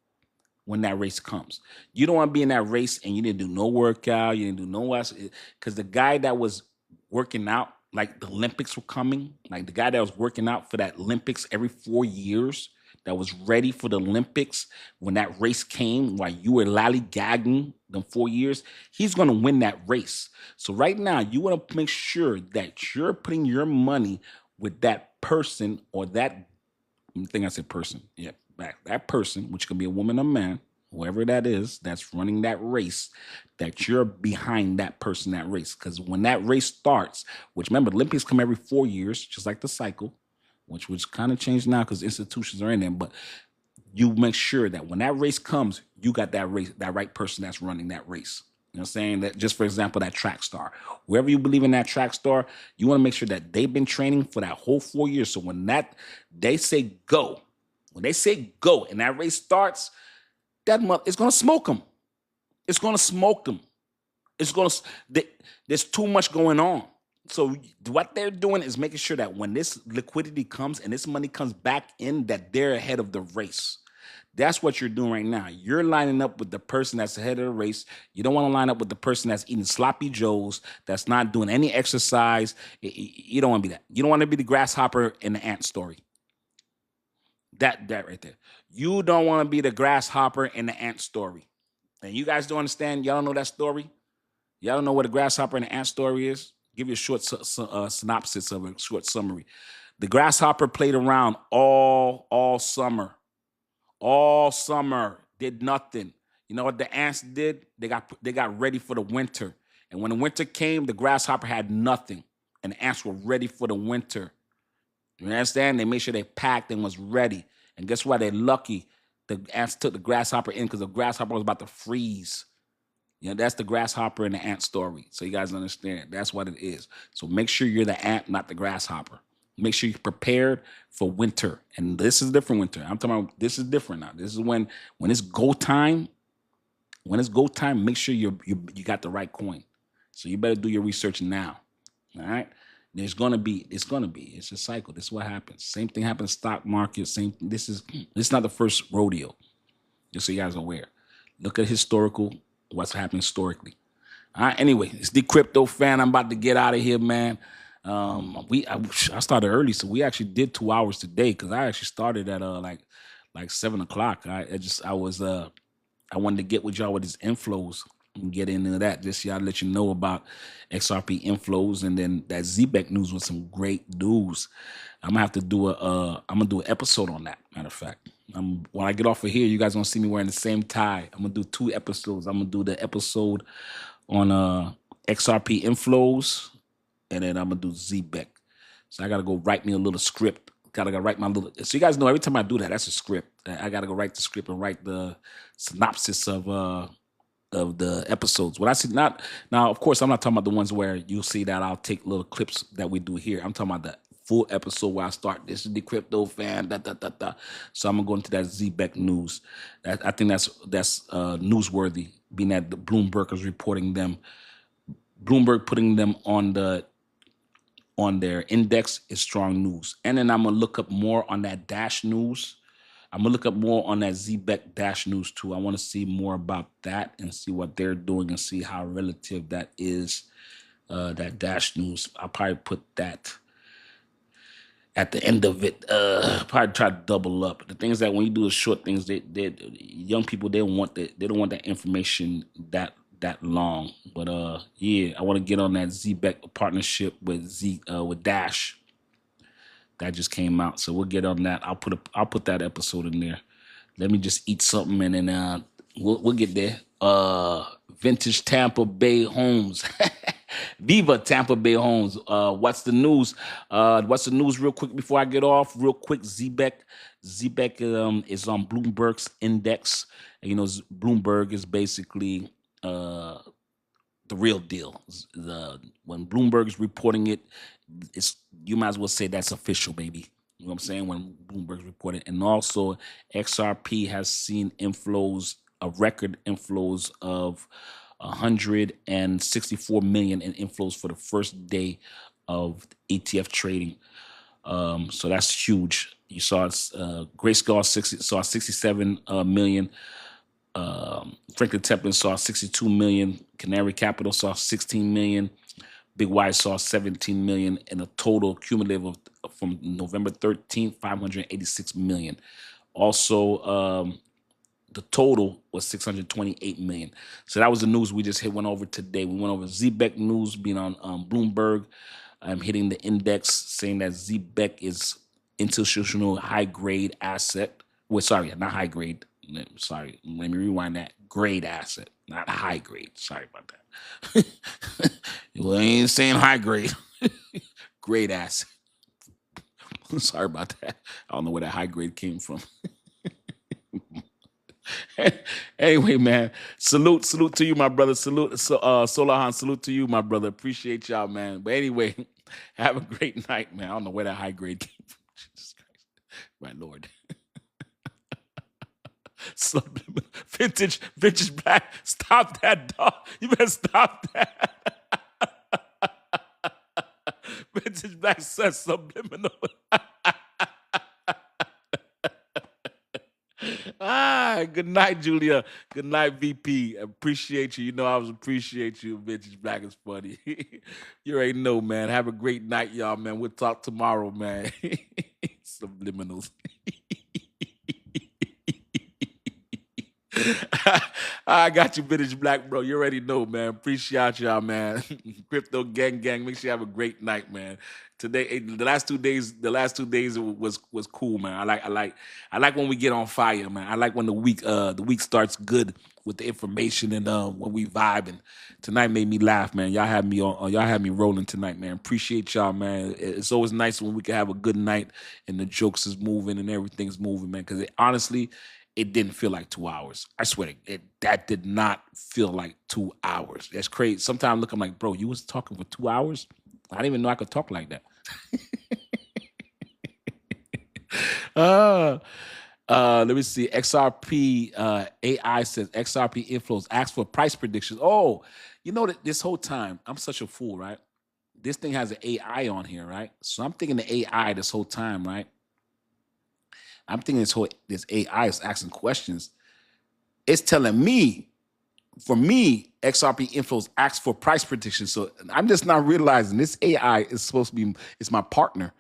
when that race comes. You don't want to be in that race and you didn't do no workout, you didn't do no else. Because the guy that was working out, like the Olympics were coming, like the guy that was working out for that Olympics every 4 years, that was ready for the Olympics when that race came, while you were lollygagging them 4 years, he's going to win that race. So right now, you want to make sure that you're putting your money with that person, or that, I think I said person, yeah, that person, which can be a woman or man, whoever that is that's running that race, that you're behind that person, that race. Because when that race starts, which remember, the Olympics come every 4 years, just like the cycle, which kind of changed now because institutions are in there, but you make sure that when that race comes, you got that right person that's running that race. You know You know what I'm saying? That just for example, that track star. Whoever you believe in that track star, you want to make sure that they've been training for that whole 4 years. So when they say go, when they say go and that race starts, it's gonna smoke them. It's gonna smoke them. It's gonna there's too much going on. So what they're doing is making sure that when this liquidity comes and this money comes back in, that they're ahead of the race. That's what you're doing right now. You're lining up with the person that's ahead of the race. You don't want to line up with the person that's eating sloppy joes, that's not doing any exercise. You don't want to be that. You don't want to be the grasshopper in the ant story. That right there. You don't want to be the grasshopper in the ant story. And you guys don't understand. Y'all don't know that story. Y'all don't know what a grasshopper and an ant story is. Give you a short synopsis of a short summary. The grasshopper played around all summer. All summer, did nothing. You know what the ants did? They got ready for the winter. And when the winter came, the grasshopper had nothing. And the ants were ready for the winter. You understand? They made sure they packed and was ready. And guess what? They're lucky. The ants took the grasshopper in because the grasshopper was about to freeze. You know, that's the grasshopper and the ant story. So you guys understand. That's what it is. So make sure you're the ant, not the grasshopper. Make sure you're prepared for winter. And this is different winter. I'm talking about this is different now. This is when it's go time. When it's go time, make sure you got the right coin. So you better do your research now. All right. It's a cycle. This is what happens. Same thing happens stock market. This is not the first rodeo. Just so you guys are aware. Look at what's happened historically. All right. Anyway, it's Dcryptofan. I'm about to get out of here, man. I started early, so we actually did 2 hours today because I actually started at like 7:00. I wanted to get with y'all with these inflows and get into that. Just y'all let you know about XRP inflows, and then that ZBEC news was some great news. I'm gonna do an episode on that. Matter of fact, when I get off of here, you guys gonna see me wearing the same tie. I'm gonna do 2 episodes. I'm gonna do the episode on XRP inflows, and then I'm gonna do ZBEC. So I gotta go write me a little script. Gotta go write my little. So you guys know every time I do that, that's a script. I gotta go write the script and write the synopsis of the episodes. What I see now, of course, I'm not talking about the ones where you'll see that I'll take little clips that we do here. I'm talking about the full episode where I start. This is Dcryptofan. So I'm gonna go into that ZBEC news. I think that's newsworthy, being that the Bloomberg is reporting them. Bloomberg putting them on their index is strong news. And then I'm gonna look up more on that Dash news. I'm gonna look up more on that ZBEC Dash news too. I want to see more about that and see what they're doing and see how relative that is. That Dash news. I'll probably put that at the end of it. Probably try to double up. The things that when you do the short things, they young people they don't want that information that long. But yeah, I want to get on that ZBEC partnership with Dash. That just came out, so we'll get on that. I'll put that episode in there. Let me just eat something and then we'll get there. Vintage Tampa Bay homes. Viva Tampa Bay homes. What's the news? What's the news real quick before I get off? Real quick, ZBEC. ZBEC is on Bloomberg's index. And, you know, Bloomberg is basically the real deal. When Bloomberg is reporting it, you might as well say that's official, baby. You know what I'm saying? When Bloomberg's reporting. And also XRP has seen record inflows of 164 million in inflows for the first day of ETF trading. So that's huge. You saw Grayscale saw 67 million. Franklin Templeton saw 62 million. Canary Capital saw 16 million. Big Y saw 17 million, and a total cumulative from November 13th, 586 million. Also, the total was 628 million. So that was the news we just went over today. We went over ZBEC news being on Bloomberg. Hitting the index, saying that ZBEC is institutional high grade asset. Well, sorry, not high grade. Sorry, let me rewind that. Grade asset, not high grade. Sorry about that. Well, I ain't saying high grade. Grade asset. Sorry about that. I don't know where that high grade came from. Anyway, man, salute to you, my brother. Solahan, salute to you, my brother. Appreciate y'all, man. But anyway, have a great night, man. I don't know where that high grade came from. Jesus Christ, my Lord. Vintage black. Stop that, dog. You better stop that. Vintage black says subliminal. Good night, Julia. Good night, VP. Appreciate you. You know I always appreciate you. Vintage Black is funny. You already know, man. Have a great night, y'all, man. We'll talk tomorrow, man. Subliminals. I got you, Vintage Black, bro. You already know, man. Appreciate y'all, man. Crypto gang. Make sure you have a great night, man. Today, the last 2 days was cool, man. I like when we get on fire, man. I like when the week starts good with the information and when we vibe. And tonight made me laugh, man. Y'all had me rolling tonight, man. Appreciate y'all, man. It's always nice when we can have a good night and the jokes is moving and everything's moving, man. Because honestly, it didn't feel like 2 hours. I swear, that did not feel like 2 hours. That's crazy. Sometimes I'm like, bro, you was talking for 2 hours? I didn't even know I could talk like that. Let me see. XRP AI says XRP inflows ask for price predictions. Oh, you know that this whole time, I'm such a fool, right? This thing has an AI on here, right? So I'm thinking the AI this whole time, right? I'm thinking this AI is asking questions. It's telling me, for me, XRP inflows asks for price predictions. So I'm just not realizing this AI is supposed to be, it's my partner.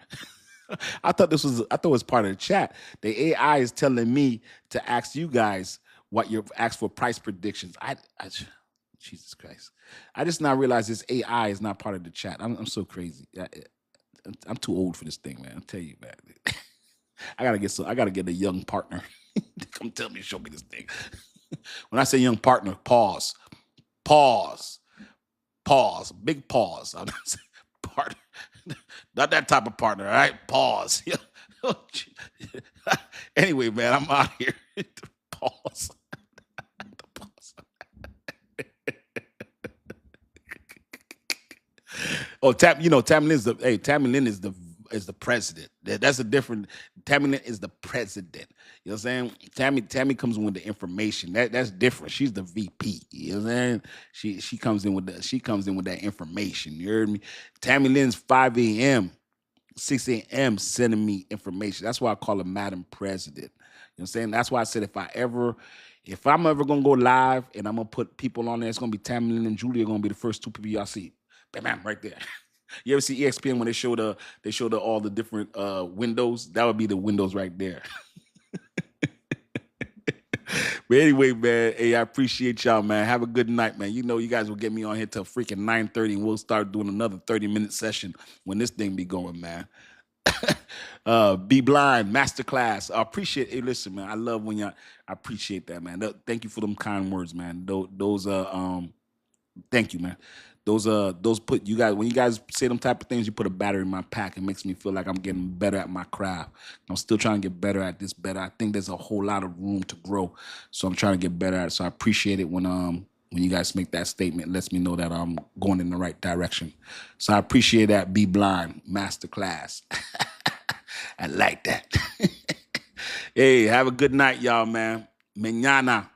I thought it was part of the chat. The AI is telling me to ask you guys what you're asked for price predictions. Jesus Christ. I just now realized this AI is not part of the chat. I'm so crazy. I'm too old for this thing, man. I'll tell you, man. I gotta get a young partner to come tell me, show me this thing. When I say young partner, pause, big pause. I'm not saying partner, not that type of partner. All right, pause. Anyway, man, I'm out here. Pause. Oh, Tammy Lynn is the president. That's a different. Tammy Lynn is the president. You know what I'm saying? Tammy comes in with the information. That's different. She's the VP. You know what I'm saying? She comes in with that information. You heard me? Tammy Lynn's 5 a.m., 6 a.m. sending me information. That's why I call her Madam President. You know what I'm saying? That's why I said if I'm ever gonna go live and I'm gonna put people on there, it's gonna be Tammy Lynn and Julia are gonna be the first two people y'all see. Bam, right there. You ever see ESPN when they show all the different windows? That would be the windows right there. But anyway, man, hey, I appreciate y'all, man. Have a good night, man. You know you guys will get me on here till freaking 9:30, and we'll start doing another 30-minute session when this thing be going, man. Be Blind Masterclass. I appreciate it. Hey, listen, man. I love when y'all. I appreciate that, man. Thank you for them kind words, man. Those thank you, man. Those put you guys when you guys say them type of things, you put a battery in my pack. It makes me feel like I'm getting better at my craft. I'm still trying to get better at this. I think there's a whole lot of room to grow, so I'm trying to get better at it. So I appreciate it when you guys make that statement. It lets me know that I'm going in the right direction. So I appreciate that. Be Blind Masterclass. I like that. Hey, have a good night, y'all, man. Mañana.